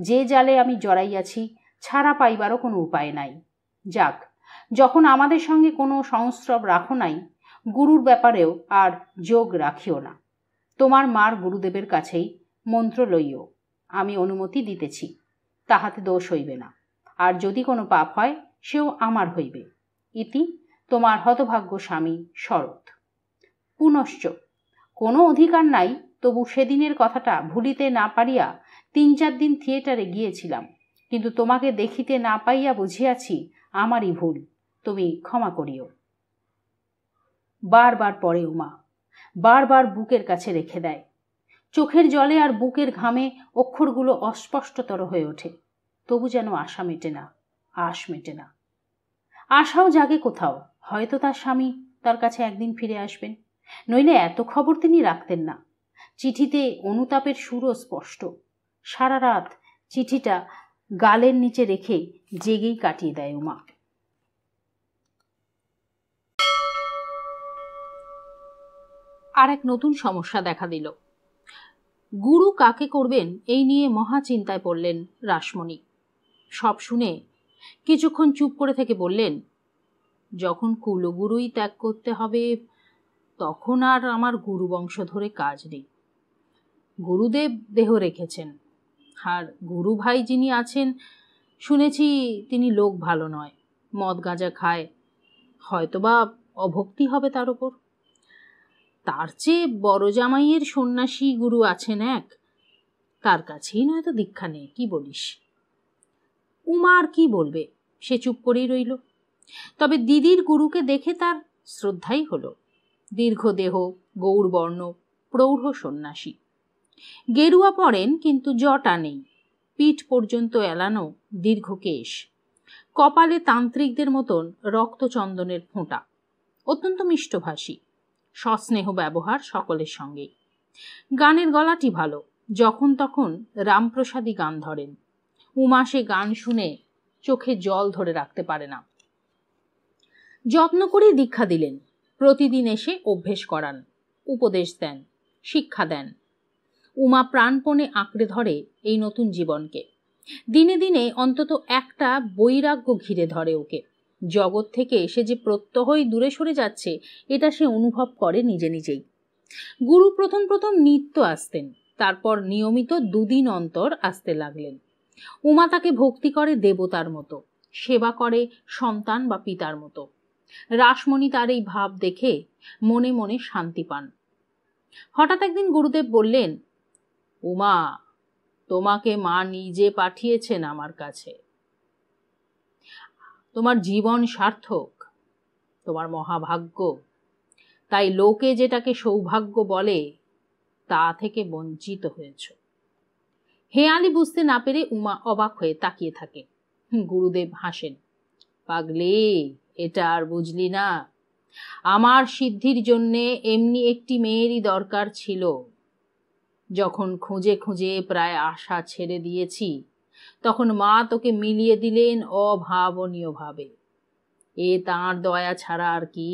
A: যে জালে আমি জড়াইয়াছি, ছাড়া পাইবারও কোনো উপায় নাই। যাক, যখন আমাদের সঙ্গে কোনো সংস্রব রাখো নাই, গুরুর ব্যাপারেও আর যোগ রাখিও না। তোমার মার গুরুদেবের কাছেই মন্ত্র লইও, আমি অনুমতি দিতেছি, তাহাতে দোষ হইবে না। আর যদি কোনো পাপ হয়, সেও আমার হইবে। ইতি তোমার হতভাগ্য স্বামী শরৎ। পুনশ্চ কোনো অধিকার নাই, তবু সেদিনের কথাটা ভুলিতে না পারিয়া 3-4 দিন থিয়েটারে গিয়েছিলাম, কিন্তু তোমাকে দেখিতে না পাইয়া বুঝিয়াছি আমারই ভুল, তুমি ক্ষমা করিও। বারবার পড়ে উমা, বারবার বুকের কাছে রেখে দেয়। চোখের জলে আর বুকের ঘামে অক্ষরগুলো অস্পষ্টতর হয়ে ওঠে। তবু যেন আশা মেটে না, আশ মেটে না। আশাও জাগে কোথাও, হয়তো তার স্বামী তার কাছে একদিন ফিরে আসবেন। নইলে এত খবর তিনি রাখতেন না। চিঠিতে অনুতাপের সুরও স্পষ্ট। সারা রাত চিঠিটা গালের নিচে রেখে জেগেই কাটিয়ে দেয় উমা। আর এক নতুন সমস্যা দেখা দিল। গুরু কাকে করবেন এই নিয়ে মহা চিন্তায় পড়লেন রাসমণি। সব শুনে কিছুক্ষণ চুপ করে থেকে বললেন, যখন কুলগুরুই ত্যাগ করতে হবে, তখন আর আমার গুরুবংশ ধরে কাজ নেই। গুরুদেব দেহ রেখেছেন, আর গুরু ভাই যিনি আছেন শুনেছি তিনি লোক ভালো নয়, মদ গাঁজা খায়, হয়তোবা অভক্তি হবে তার ওপর। তার চেয়ে বড় জামাইয়ের সন্ন্যাসী গুরু আছেন এক, তার কাছেই নয়তো দীক্ষা নেই, কি বলিস? উমা আর কি বলবে, সে চুপ করেই রইল। তবে দিদির গুরুকে দেখে তার শ্রদ্ধাই হলো। দীর্ঘদেহ, গৌরবর্ণ, প্রৌঢ় সন্ন্যাসী। গেরুয়া পরেন, কিন্তু জটা নেই, পিঠ পর্যন্ত এলানো দীর্ঘ কেশ, কপালে তান্ত্রিকদের মতন রক্তচন্দনের ফোঁটা। অত্যন্ত মিষ্টভাষী, সস্নেহ ব্যবহার সকলের সঙ্গেই। গানের গলাটি ভালো, যখন তখন রামপ্রসাদী গান ধরেন। উমা সে গান শুনে চোখে জল ধরে রাখতে পারে না। যত্ন করেই দীক্ষা দিলেন, প্রতিদিন এসে অভ্যেস করান, উপদেশ দেন, শিক্ষা দেন। উমা প্রাণপণে আঁকড়ে ধরে এই নতুন জীবনকে। দিনে দিনে অন্তত একটা বৈরাগ্য ঘিরে ধরে ওকে। জগৎ থেকে সে যে প্রত্যহই দূরে সরে যাচ্ছে, এটা সে অনুভব করে নিজে নিজেই। গুরু প্রথম প্রথম নিত্য আসতেন, তারপর নিয়মিত 2 দিন অন্তর আসতে লাগলেন। উমা তাকে ভক্তি করে দেবতার মতো, সেবা করে সন্তান বা পিতার মতো। রাসমণি তার এই ভাব দেখে মনে মনে শান্তি পান। হঠাৎ একদিন গুরুদেব বললেন, উমা, তোমাকে মা নিজে পাঠিয়েছেন আমার কাছে। তোমার জীবন সার্থক, তোমার মহাভাগ্য। তাই লোকে যেটাকে সৌভাগ্য বলে, তা থেকে বঞ্চিত হয়েছ। হেয়ালি বুঝতে না পেরে উমা অবাক হয়ে তাকিয়ে থাকে। গুরুদেব হাসেন। পাগলি, এটা আর বুঝলি না? আমার সিদ্ধির জন্যে এমনি একটি মেয়েরই দরকার ছিল। যখন খুঁজে খুঁজে প্রায় আশা ছেড়ে দিয়েছি, তখন মা তোকে মিলিয়ে দিলেন অভাবনীয়ভাবে। এ তাঁর দয়া ছাড়া আর কি?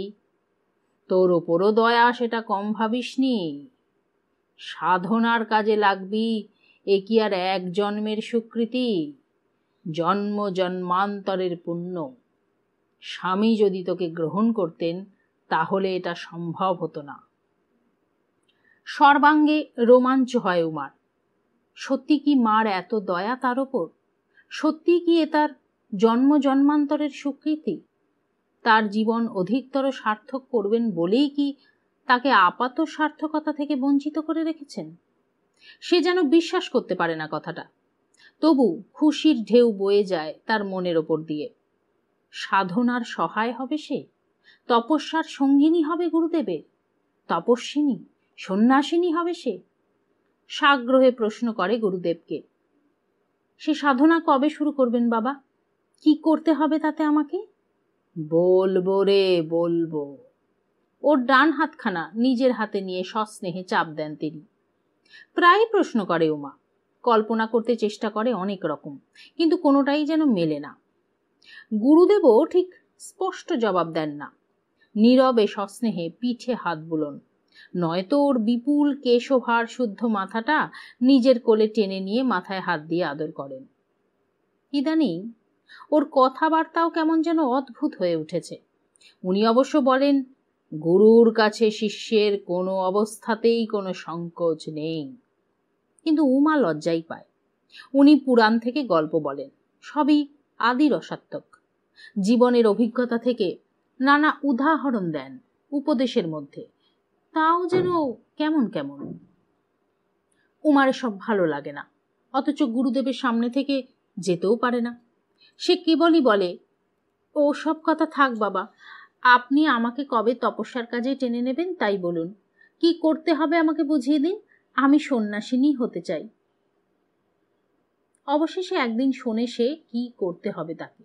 A: তোর ওপরও দয়া, সেটা কম ভাবিসনি। সাধনার কাজে লাগবি, এ কি আর এক জন্মের স্বীকৃতি? জন্ম জন্মান্তরের পুণ্য। স্বামী যদি তোকে গ্রহণ করতেন, তাহলে এটা সম্ভব হতো না। সর্বাঙ্গে রোমাঞ্চ হয় উমার। সত্যি কি মার এত দয়া তার ওপর? সত্যি কি এ তার জন্ম জন্মান্তরের স্বীকৃতি? তার জীবন অধিকতর সার্থক করবেন বলেই কি তাকে আপাত সার্থকতা থেকে বঞ্চিত করে রেখেছেন? সে যেন বিশ্বাস করতে পারে না কথাটা। তবু খুশির ঢেউ বয়ে যায় তার মনের ওপর দিয়ে। সাধনার সহায় হবে সে, তপস্যার সঙ্গিনী হবে গুরুদেবের, তপস্বিনী সন্ন্যাসিনী হবে সে। সাগ্রহে প্রশ্ন করে গুরুদেবকে, সে সাধনা কবে শুরু করবেন বাবা? কি করতে হবে তাতে আমাকে? বলবো রে, বলবো। ওর ডান হাতখানা নিজের হাতে নিয়ে সস্নেহে চাপ দেন তিনি। প্রায় প্রশ্ন করে উমা, কল্পনা করতে চেষ্টা করে অনেক রকম, কিন্তু কোনোটাই যেন মেলে না। গুরুদেবও ঠিক স্পষ্ট জবাব দেন না। নীরবে সস্নেহে পিঠে হাত বুলন, নয়তো ওর বিপুল কেশভার শুদ্ধ মাথাটা নিজের কোলে টেনে নিয়ে মাথায় হাত দিয়ে আদর করেন। ইদানিং ওর কথাবার্তাও কেমন যেন অদ্ভুত হয়ে উঠেছে। উনি অবশ্য বলেন, গুরুর কাছে শিষ্যের কোনো অবস্থাতেই কোনো সংকোচ নেই। কিন্তু উমা লজ্জাই পায়। উনি পুরাণ থেকে গল্প বলেন, সবই আদি রসাত্মক। জীবনের অভিজ্ঞতা থেকে নানা উদাহরণ দেন উপদেশের মধ্যে, তাও যেন কেমন কেমন। উমার সব ভালো লাগে না, অথচ গুরুদেবের সামনে থেকে যেতেও পারে না। সে কেবলই বলে, ও সব কথা থাক বাবা, আপনি আমাকে কবে তপস্যার কাজে টেনে নেবেন তাই বলুন। কি করতে হবে আমাকে বুঝিয়ে দিন, আমি সন্ন্যাসিনী হতে চাই। অবশেষে একদিন শোনে সে কি করতে হবে তাকে।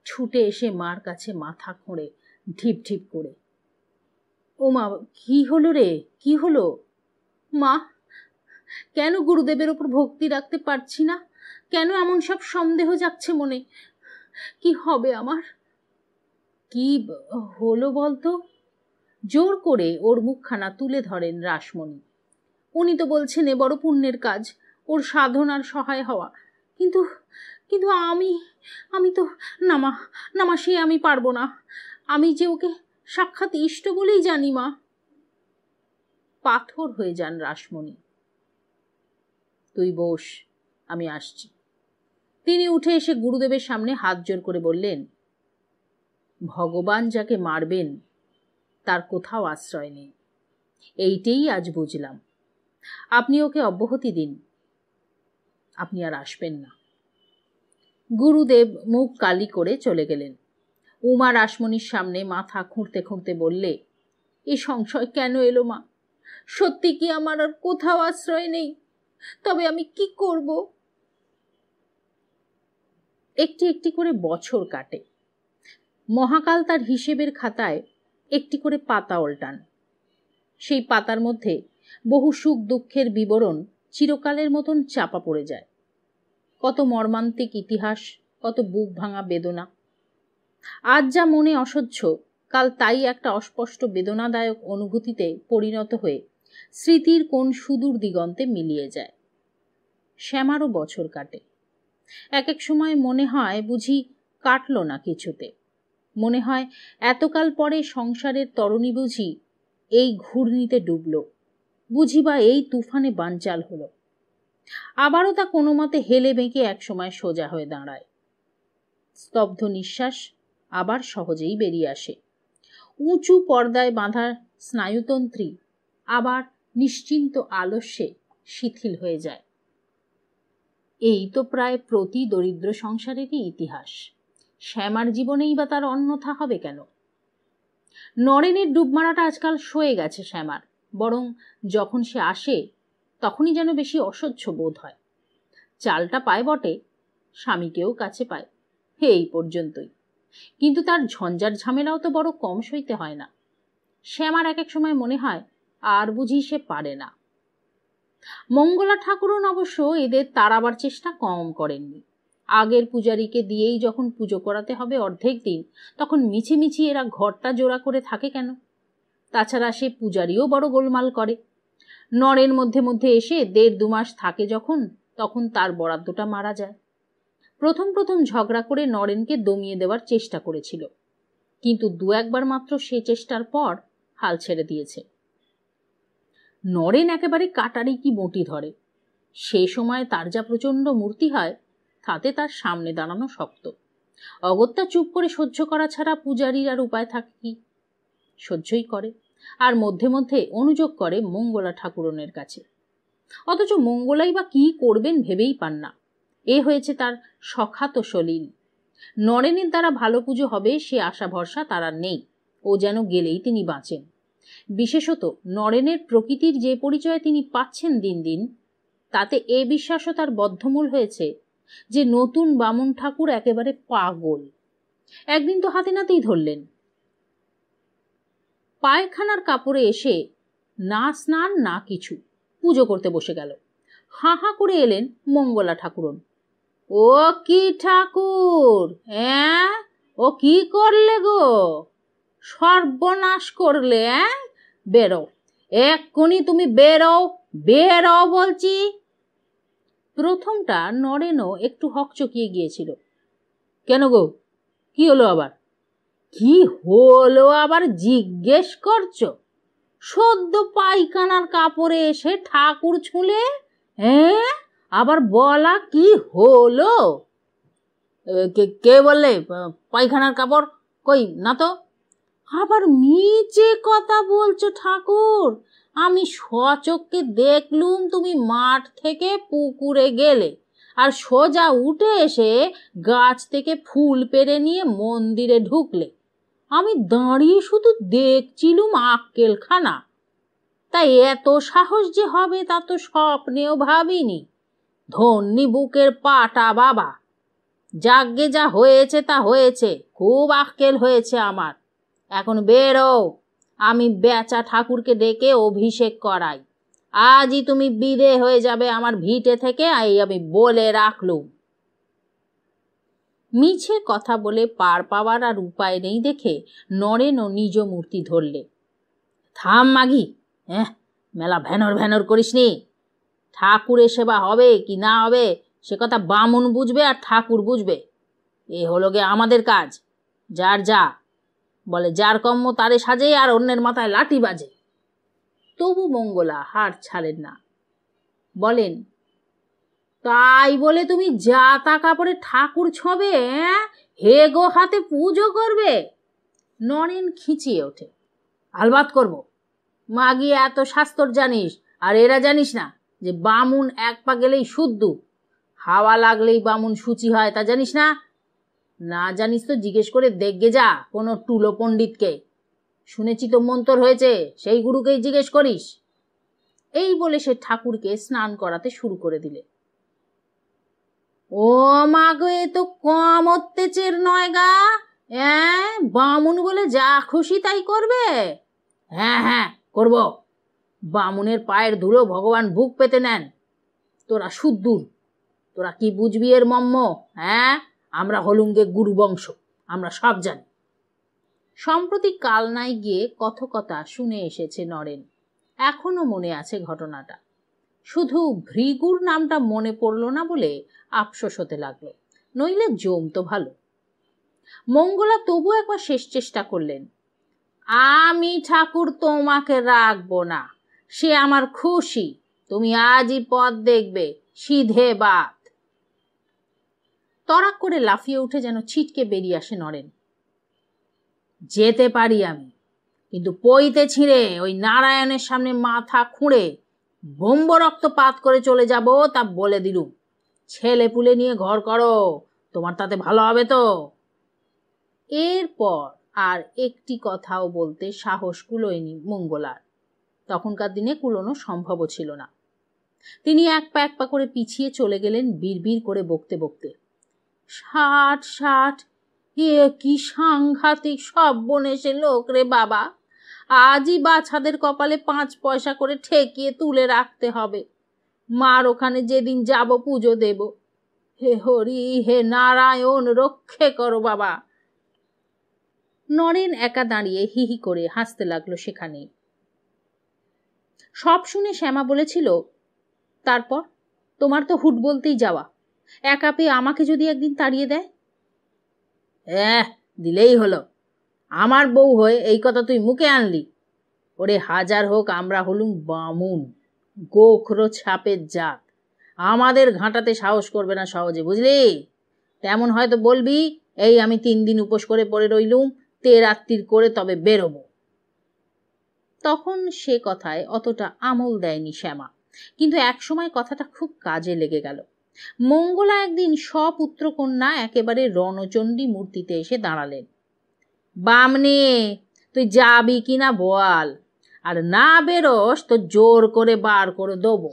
A: ছুটে এসে মার কাছে মাথা খুঁড়ে ঢিপ ঢিপ করে, ও মা, কি হলো রে, কি হলো? মা, কেন গুরুদেবের ওপর ভক্তি রাখতে পারছি না? কেন এমন সব সন্দেহ যাচ্ছে মনে? কি হবে আমার? কি হলো বলতো? জোর করে ওর মুখখানা তুলে ধরেন রাসমণি। উনি তো বলছেন এ বড় পুণ্যের কাজ, ওর সাধনার সহায় হওয়া। কিন্তু কিন্তু আমি তো নামা সে আমি পারবো না। আমি যে ওকে সাক্ষাৎ ইষ্ট বলেই জানি মা। পাথর হয়ে যান রাসমণি। তুই বস, আমি আসছি। তিনি উঠে এসে গুরুদেবের সামনে হাত জোর করে বললেন, ভগবান যাকে মারবেন তার কোথাও আশ্রয় নেই, এইটেই আজ বুঝলাম। আপনি ওকে অব্যাহতি দিন, আপনি আর আসবেন না। গুরুদেব মুখ কালি করে চলে গেলেন। উমা রাসমণির সামনে মাথা খুঁড়তে খুঁড়তে বললে, এ সংশয় কেন এলো মা? সত্যি কি আমার আর কোথাও আশ্রয় নেই? তবে আমি কি করব? একটি একটি করে বছর কাটে। মহাকাল তার হিসেবের খাতায় একটি করে পাতা উল্টান। সেই পাতার মধ্যে বহু সুখ দুঃখের বিবরণ চিরকালের মতন চাপা পড়ে যায়। কত মর্মান্তিক ইতিহাস, কত বুক ভাঙা বেদনা। আজ যা মনে অসহ্য, কাল তাই একটা অস্পষ্ট বেদনাদায়ক অনুভূতিতে পরিণত হয়ে স্মৃতির কোন সুদূর দিগন্তে মিলিয়ে যায়। শ্যামারও বছর কাটে। এক এক সময় মনে হয় বুঝি কাটল না কিছুতে। মনে হয় এতকাল পরে সংসারের তরণী বুঝি এই ঘূর্ণিতে ডুবল, বুঝি বা এই তুফানে বানচাল হলো। আবারও তা কোনো মতে হেলে বেঁকে একসময় সোজা হয়ে দাঁড়ায়। স্তব্ধ নিঃশ্বাস আবার সহজেই বেরিয়ে আসে। উঁচু পর্দায় বাঁধা স্নায়ুতন্ত্রী আবার নিশ্চিন্ত আলস্যে শিথিল হয়ে যায়। এই তো প্রায় প্রতি দরিদ্র সংসারেরই ইতিহাস। শ্যামার জীবনেই বা তার অন্যথা হবে কেন? নরেনের ডুবমারাটা আজকাল সয়ে গেছে শ্যামার, বরং যখন সে আসে তখনই যেন বেশি অসহ্য বোধ হয়। চালটা পায় বটে, স্বামীকেও কাছে পায়, এই পর্যন্তই। কিন্তু তার ঝঞ্ঝাট ঝামেলাও তো বড় কম সইতে হয় না। শ্যামার এক এক সময় মনে হয় আর বুঝি সে পারে না। মঙ্গলা ঠাকুরন অবশ্য এদের তাড়াবার চেষ্টা কম করেননি। আগের পূজারীকে দিয়েই যখন পুজো করাতে হবে অর্ধেক দিন, তখন মিছিমিছি এরা ঘরটা জোড়া করে থাকে কেন? তাছাড়া সে পূজারীও বড় গোলমাল করে। নরের মধ্যে মধ্যে এসে 1.5-2 মাস থাকে যখন, তখন তার বরাদ্দটা মারা যায়। প্রথম প্রথম ঝগড়া করে নরেনকে দমিয়ে দেওয়ার চেষ্টা করেছিল। কিন্তু দু একবার মাত্র সে চেষ্টার পর হাল ছেড়ে দিয়েছে। নরেন একেবারে কাটারি কি বঁটি ধরে। সে সময় তার যা প্রচণ্ড মূর্তি হয়, তাতে তার সামনে দাঁড়ানো শক্ত। অগত্যা চুপ করে সহ্য করা ছাড়া পূজারীর আর উপায় থাকে কি? সহ্যই করে, আর মধ্যে মধ্যে অনুযোগ করে মঙ্গলা ঠাকুরনের কাছে। অথচ মঙ্গলাই বা কি করবেন ভেবেই পান না। এ হয়েছে তার সখাত সলিল। নরেনের দ্বারা ভালো পুজো হবে সে আশা ভরসা তার আর নেই। ও যেন গেলেই তিনি বাঁচেন। বিশেষত নরেনের প্রকৃতির যে পরিচয় তিনি পাচ্ছেন দিন দিন, তাতে এ বিশ্বাসও তার বদ্ধমূল হয়েছে যে নতুন বামুন ঠাকুর একেবারে পাগল। একদিন তো হাতে নাতেই ধরলেন। পায়খানার কাপড়ে এসে না স্নান না কিছু পুজো করতে বসে গেল। হাঁ হাঁ করে এলেন মঙ্গলা ঠাকুরন। ও কি ঠাকুর, হ্যাঁ ও কি করলে গো? সর্বনাশ করলে, বেরো এক্ষুনি, তুমি বেরো, বেরো বলছি। প্রথমটা নরেনও একটু হকচকিয়ে গিয়েছিল। কেন গো, কি হলো আবার? কি হলো আবার জিজ্ঞেস করছো? সদ্য পায়খানার কাপড়ে এসে ঠাকুর ছুঁলে, হ্যাঁ আবার বলা কি হলো? কে বললে পায়খানার কাপড়? কই না তো। আবার মিছে কথা বলছো ঠাকুর। আমি স্বচক্ষে দেখলুম তুমি মাঠ থেকে পুকুরে গেলে, আর সোজা উঠে এসে গাছ থেকে ফুল পেড়ে নিয়ে মন্দিরে ঢুকলে। আমি দাঁড়িয়ে শুধু দেখছিলুম আক্কেলখানা। তাই এত সাহস যে হবে তা তো স্বপ্নেও ভাবিনি। ধন্যি বুকের পাটা বাবা। যাগ্গে যা হয়েছে তা হয়েছে, খুব আক্কেল হয়েছে আমার। এখন বেরো, আমি বেচা ঠাকুরকে ডেকে অভিষেক করাই। আজই তুমি বিদে হয়ে যাবে আমার ভিটে থেকে, আমি বলে রাখলুম। মিছে কথা বলে পার পাওয়ার আর উপায় নেই দেখে নরেনও নিজ মূর্তি ধরলে। থাম মাগি, হ্যাঁ মেলা ভ্যানর ভ্যানর করিসনি। ঠাকুরের সেবা হবে কি না হবে সে কথা বামুন বুঝবে আর ঠাকুর বুঝবে। এ হলো গে আমাদের কাজ। যার যা বলে, যার কর্ম তারে সাজে, আর অন্যের মাথায় লাঠি বাজে। তবু মঙ্গলা হার ছাড়েন না। বলেন, তাই বলে তুমি যা তা কাপড়ে ঠাকুর ছবে, হে গো হাতে পুজো করবে? নরেন খিঁচিয়ে ওঠে। আলবাত করব। মাগি এত শাস্ত্র জানিস, আর এরা জানিস না যে বামুন এক পা গেলেই শুদ্ধ, হাওয়া লাগলেই বামুন সূচি হয়, তা জানিস না? না জানিস তো জিজ্ঞেস করে দেখগে যা কোনো টুলো পণ্ডিতকে। শুনেছি তো মন্তর হয়েছে, সেই গুরুকেই জিজ্ঞেস করিস। এই বলে সে ঠাকুরকে স্নান করাতে শুরু করে দিলে। ও মা গো, এ তো কম অত্যাচার নয় গা। হ্যাঁ, বামুন বলে যা খুশি তাই করবে? হ্যাঁ হ্যাঁ করব। বামুনের পায়ের ধুলো ভগবান বুক পেতে নেন। তোরা সুদ্দূর, তোরা কি বুঝবি এর মর্ম? হ্যাঁ, আমরা হলুঙ্গে গুরু বংশ, আমরা সব জানি। সম্প্রতি কালনায় গিয়ে কথকতা শুনে এসেছে নরেন। এখনো মনে আছে ঘটনাটা। শুধু ভৃগুর নামটা মনে পড়ল না বলে আফসোস হতে লাগলো, নইলে জমতো ভালো। মঙ্গলা তবু একবার শেষ চেষ্টা করলেন। আমি ঠাকুর তোমাকে রাখবো না, সে আমার খুশি। তুমি আজই পথ দেখবে, সিধে বাত। তরাক করে লাফিয়ে উঠে যেন ছিটকে বেরিয়ে আসে নরেন। যেতে পারি আমি, কিন্তু পইতে ছিঁড়ে ওই নারায়ণের সামনে মাথা খুঁড়ে ব্রহ্ম রক্তপাত করে চলে যাব, তা বলে দিলুম। ছেলে পুলে নিয়ে ঘর করো, তোমার তাতে ভালো হবে তো। এরপর আর একটি কথাও বলতে সাহস কুলোয়নি মঙ্গলার। তখনকার দিনে কুলোনো সম্ভবও ছিল না। তিনি এক পা করে পিছিয়ে চলে গেলেন, বিড়বিড় করে বকতে বকতে। 60 এ কি সাংঘাতিক সর্বনেশে লোক রে বাবা। আজই বাছাদের কপালে 5 পয়সা করে ঠেকিয়ে তুলে রাখতে হবে। মার ওখানে যেদিন যাব পুজো দেব। হে হরি, হে নারায়ণ, রক্ষে করো বাবা। নরেন একা দাঁড়িয়ে হি হি করে হাসতে লাগলো সেখানেই। সব শুনে শ্যামা বলেছিল, তারপর তোমার তো হুট বলতেই যাওয়া, একা পেয়ে আমাকে যদি একদিন তাড়িয়ে দেয়। দিলেই হলো।
B: আমার বউ হয়ে এই কথা তুই মুখে আনলি? ওরে হাজার হোক আমরা হলুম বামুন, গোখরো ছাপের জাত, আমাদের ঘাঁটাতে সাহস করবে না সহজে, বুঝলি? তেমন হয়তো বলবি, এই আমি 3 দিন উপোস করে পড়ে রইলুম, রাত্রির করে তবে বেরোবো।
A: তখন সে কথায় অতটা আমল দেয়নি শ্যামা, কিন্তু একসময় কথাটা খুব কাজে লেগে গেল। মঙ্গলা একদিন সপুত্রকন্যা একেবারে রণচণ্ডী মূর্তিতে এসে দাঁড়ালেন।
B: বামনি, তুই যাবি কিনা বল, আর না বেরোস তো জোর করে বার করে দেবো।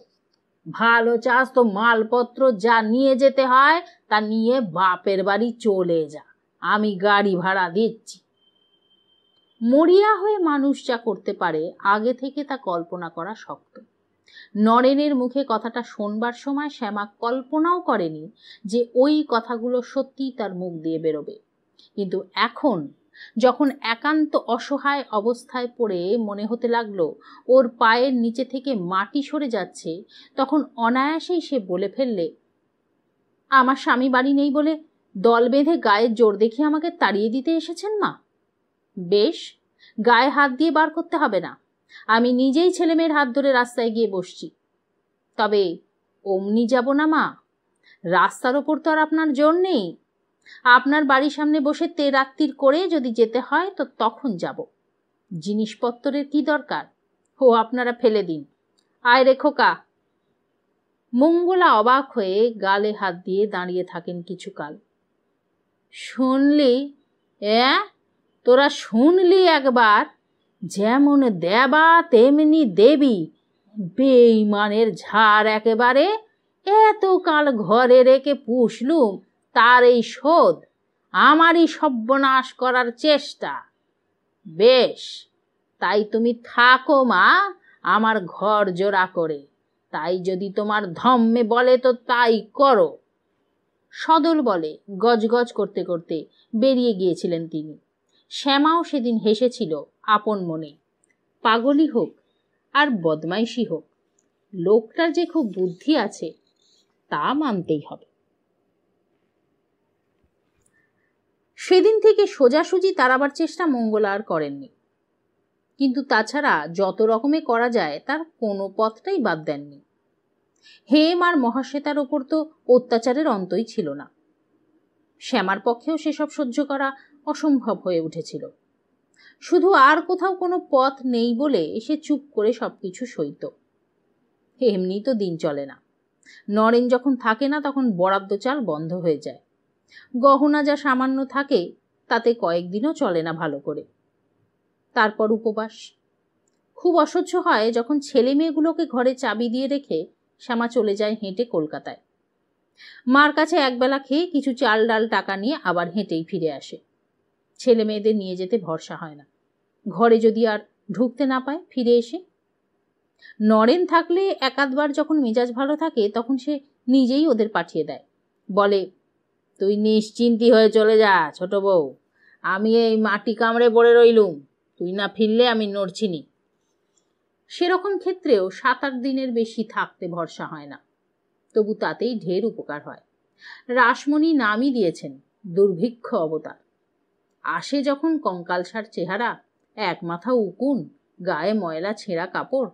B: ভালো চাস তো মালপত্র যা নিয়ে যেতে হয় তা নিয়ে বাপের বাড়ি চলে যা, আমি গাড়ি ভাড়া দিচ্ছি।
A: মরিয়া হয়ে মানুষ যা করতে পারে আগে থেকে তা কল্পনা করা শক্ত। নরেনের মুখে কথাটা শোনবার সময় শ্যামা কল্পনাও করেনি যে ওই কথাগুলো সত্যি তার মুখ দিয়ে বেরোবে। কিন্তু এখন যখন একান্ত অসহায় অবস্থায় পড়ে মনে হতে লাগলো ওর পায়ের নিচে থেকে মাটি সরে যাচ্ছে, তখন অনায়াসেই সে বলে ফেললে, আমার স্বামী বাড়ি নেই বলে দল বেঁধে গায়ের জোর দেখিয়ে আমাকে তাড়িয়ে দিতে এসেছেন মা? বেশ, গায়ে হাত দিয়ে বার করতে হবে না, আমি নিজেই ছেলেমেয়ের হাত ধরে রাস্তায় গিয়ে বসছি। তবে অমনি যাব না মা, রাস্তার ওপর তো আর আপনার জোর নেই। আপনার বাড়ির সামনে বসে রাত্রির করে যদি যেতে হয় তো তখন যাব। জিনিসপত্রের কি দরকার, ও আপনারা ফেলে দিন। আয় রে খোকা। মঙ্গলা অবাক হয়ে গালে হাত দিয়ে দাঁড়িয়ে থাকেন কিছুকাল।
B: শুনলি? তোরা শুনলি একবার? যেমন দেবা তেমনি দেবী, বেঈমানের ঝাড় একেবারে। এতকাল ঘরে রেখে পুষলুম, তার এই শোধ, আমারই সর্বনাশ করার চেষ্টা। বেশ, তাই তুমি থাকো মা আমার ঘর জোড়া করে, তাই যদি তোমার ধম্মে বলে তো তাই করো।
A: সদল বলে গজগজ করতে করতে বেরিয়ে গিয়েছিলেন তিনি। শ্যামাও সেদিন হেসেছিল আপন মনে। পাগলই হোক আর বদমাইশি হোক, লোকটার যে খুব বুদ্ধি আছে তা মানতেই হবে। সেদিন থেকে সোজাসুজি তাড়াবার চেষ্টা মঙ্গলা আর করেননি, কিন্তু তাছাড়া যত রকমে করা যায় তার কোনো পথটাই বাদ দেননি। হেম আর মহাশ্বেতার ওপর তো অত্যাচারের অন্তই ছিল না। শ্যামার পক্ষেও সেসব সহ্য করা অসম্ভব হয়ে উঠেছিল। শুধু আর কোথাও কোনো পথ নেই বলে সে চুপ করে সবকিছু সইত। এমনি তো দিন চলে না। নরেন যখন থাকে না তখন বরাদ্দ চাল বন্ধ হয়ে যায়। গহনা যা সামান্য থাকে তাতে কয়েকদিনও চলে না ভালো করে। তারপর উপবাস। খুব অসহ্য হয় যখন ছেলে মেয়েগুলোকে ঘরে চাবি দিয়ে রেখে শ্যামা চলে যায় হেঁটে কলকাতায়। মার কাছে একবেলা খেয়ে কিছু চাল ডাল টাকা নিয়ে আবার হেঁটেই ফিরে আসে। ছেলে মেয়েদের নিয়ে যেতে ভরসা হয় না, ঘরে যদি আর ঢুকতে না পায় ফিরে এসে। নরেন থাকলে একাধবার যখন মেজাজ ভালো থাকে তখন সে নিজেই ওদের পাঠিয়ে দেয়, বলে,
B: তুই নিশ্চিন্তি হয়ে চলে যা ছোট বউ, আমি এই মাটি কামড়ে পড়ে রইলুম, তুই না ফিরলে আমি নড়ছিনি।
A: সেরকম ক্ষেত্রেও 7-8 দিনের বেশি থাকতে ভরসা হয় না, তবু তাতেই ঢের উপকার হয়। রাসমণি নামই দিয়েছেন দুর্ভিক্ষ অবতার। আসে যখন কঙ্কালসার চেহারা, এক মাথা উকুন, গায়ে ময়লা ছেঁড়া কাপড়,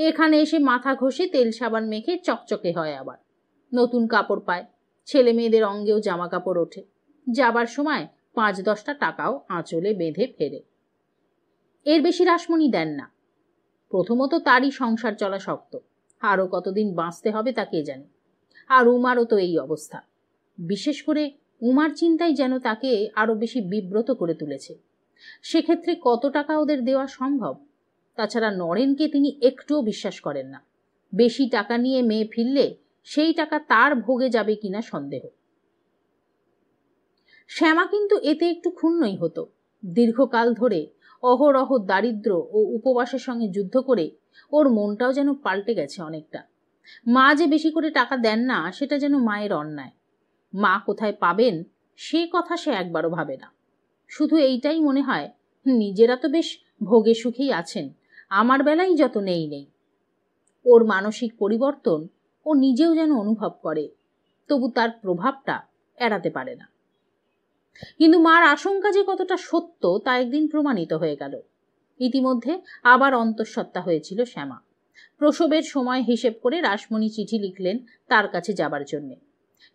A: এখানে এসে মাথা ঘষে তেল সাবান মেখে চকচকে হয়, আবার নতুন কাপড় পায়, ছেলে মেয়েদের অঙ্গেও জামা কাপড় ওঠে, যাবার সময় 5-10টা টাকাও আঁচলে বেঁধে ফেরে। এর বেশি রাসমণি দেন না। প্রথমত তারই সংসার চলা শক্ত, আরও কতদিন বাঁচতে হবে তা কে জানে। আর উমারও তো এই অবস্থা। বিশেষ করে উমার চিন্তাই যেন তাকে আরো বেশি বিব্রত করে তুলেছে। সেক্ষেত্রে কত টাকা ওদের দেওয়া সম্ভব? তাছাড়া নরেনকে তিনি একটুও বিশ্বাস করেন না। বেশি টাকা নিয়ে মেয়ে ফিরলে সেই টাকা তার ভোগে যাবে কিনা সন্দেহ। শ্যামা কিন্তু এতে একটু ক্ষুণ্ণই হতো। দীর্ঘকাল ধরে অহরহ দারিদ্র ও উপবাসের সঙ্গে যুদ্ধ করে ওর মনটাও যেন পাল্টে গেছে অনেকটা। মা যে বেশি করে টাকা দেন না সেটা যেন মায়ের অন্যায়। মা কোথায় পাবেন সে কথা সে একবারও ভাবে না। শুধু এইটাই মনে হয়, নিজেরা তো বেশ ভোগে সুখেই আছেন, আমার বেলায় যত নেই নেই। ওর মানসিক পরিবর্তন ও নিজেও যেন অনুভব করে, তবু তার প্রভাবটা এড়াতে পারে না। কিন্তু মার আশঙ্কা যে কতটা সত্য তা একদিন প্রমাণিত হয়ে গেল। ইতিমধ্যে আবার অন্তঃসত্ত্বা হয়েছিল শ্যামা। প্রসবের সময় হিসেব করে রাসমণি চিঠি লিখলেন তার কাছে যাবার জন্যে।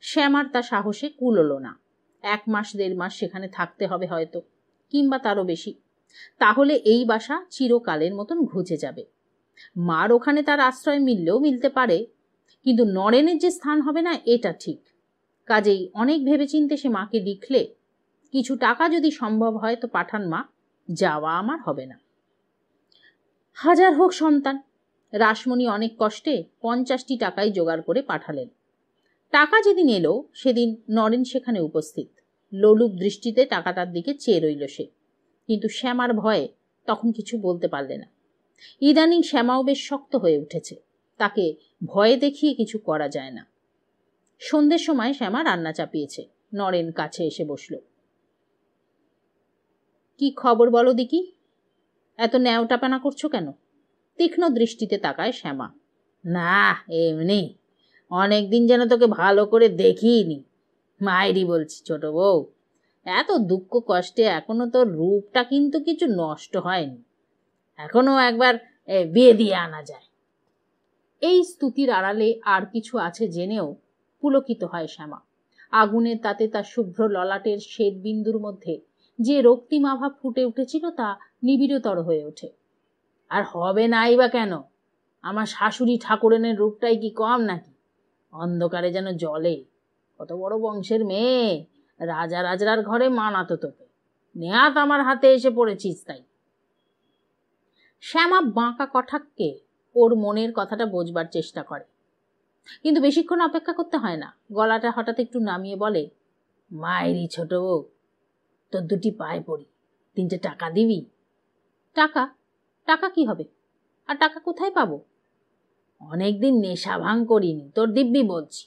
A: শ্যামার তা সাহসে কুলোলো না। 1 মাস 1.5 মাস সেখানে থাকতে হবে হয়তো, কিংবা তারও বেশি। তাহলে এই বাসা চিরকালের মতন ঘুচে যাবে। মার ওখানে তার আশ্রয় মিললেও মিলতে পারে, কিন্তু নরেনের যে স্থান হবে না এটা ঠিক। কাজেই অনেক ভেবেচিন্তে সে মাকে লিখলে, কিছু টাকা যদি সম্ভব হয় তো পাঠান মা, যাওয়া আমার হবে না। হাজার হোক সন্তান। রাসমণি অনেক কষ্টে 50টি টাকাই জোগাড় করে পাঠালেন। টাকা যেদিন এলো সেদিন নরেন সেখানে উপস্থিত। লোলুপ দৃষ্টিতে টাকাটার দিকে চেয়ে রইল সে, কিন্তু শ্যামার ভয়ে তখন কিছু বলতে পারলে না। ইদানিং শ্যামাও বেশ শক্ত হয়ে উঠেছে, তাকে ভয়ে দেখিয়ে কিছু করা যায় না। সন্ধ্যের সময় শ্যামা রান্না চাপিয়েছে। নরেন কাছে এসে বসল। কি খবর বলো দিকি? এত ন্যাওটাপানা করছো কেন? তীক্ষ্ণ দৃষ্টিতে তাকায় শ্যামা।
B: না, এমনি। অনেকদিন যেন তোকে ভালো করে দেখিনি। মায়েরই বলছি ছোট বউ, এত দুঃখ কষ্টে এখনো তোর রূপটা কিন্তু কিছু নষ্ট হয়নি। এখনো একবার বিয়ে দিয়ে আনা যায়।
A: এই স্তুতির আড়ালে আর কিছু আছে জেনেও পুলকিত হয় শ্যামা। আগুনের তাতে তার শুভ্র ললাটের শ্বেত বিন্দুর মধ্যে যে রক্তিমাভা ফুটে উঠেছিল তা নিবিড়তর হয়ে ওঠে।
B: আর হবে নাই বা কেন? আমার শাশুড়ি ঠাকুরানের রূপটাই কি কম নাকি? অন্ধকারে যেন জ্বলে। কত বড় বংশের মেয়ে, রাজা রাজরার ঘরে মানাতো তোকে, নেহাত আমার হাতে এসে পড়েছিস তাই।
A: শ্যামা বাঁকা কটাক্ষে ওর মনের কথাটা বোঝবার চেষ্টা করে, কিন্তু বেশিক্ষণ অপেক্ষা করতে হয় না। গলাটা হঠাৎ একটু নামিয়ে বলে,
B: মায়েরই ছোট বউ, তোর 2টি পায়ে পড়ি, 3টে টাকা দিবি?
A: টাকা? টাকা কি হবে? আর টাকা কোথায় পাবো?
B: অনেকদিন নেশা ভাঙ করিনি, তোর দিব্যি বলছি।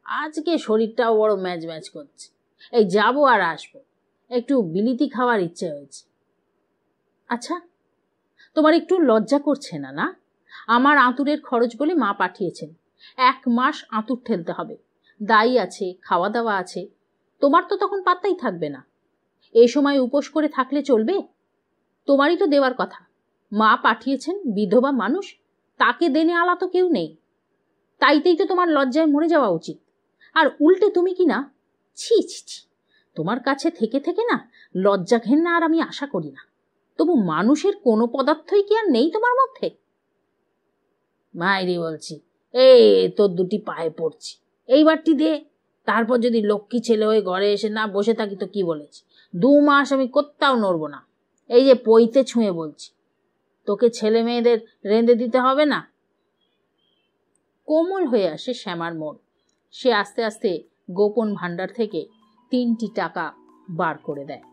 B: আজকে শরীরটাও বড় ম্যাচ ম্যাচ করছে। এই যাবো আর আসবো, একটু বিলিতি খাওয়ার ইচ্ছে হয়েছে।
A: আচ্ছা, তোমার একটু লজ্জা করছে না? না, আমার আঁতুরের খরচ বলে মা পাঠিয়েছেন। 1 মাস আঁতুর ঠেলতে হবে, দাই আছে, খাওয়া দাওয়া আছে। তোমার তো তখন পাত্তাই থাকবে না। এই সময় উপোস করে থাকলে চলবে? তোমারই তো দেওয়ার কথা। মা পাঠিয়েছেন, বিধবা মানুষ, তাকে দেনে আলা তো কেউ নেই। তাইতেই তো তোমার লজ্জায় মরে যাওয়া উচিত। আর উল্টে তুমি কি না, ছি ছি ছি, তোমার কাছে থেকে থেকে না লজ্জা ঘেন্না আর আমি আশা করি না। তবু মানুষের কোনো পদার্থই কি আর নেই তোমার মধ্যে?
B: মায়েরই বলছি, এই তোর 2টি পায়ে পড়ছি, এইবারটি দে। তারপর যদি লক্ষ্মী ছেলে হয়ে ঘরে এসে না বসে থাকি তো কি বলেছি, 2 মাস আমি কোথাও নড়বো না। এই যে পইতে ছুঁয়ে বলছি, তোকে ছেলে মেয়েদের রেঁধে দিতে হবে না।
A: কোমল হয়ে আসে শ্যামার মন। সে আস্তে আস্তে গোপন ভাণ্ডার থেকে 3টি টাকা বার করে দেয়।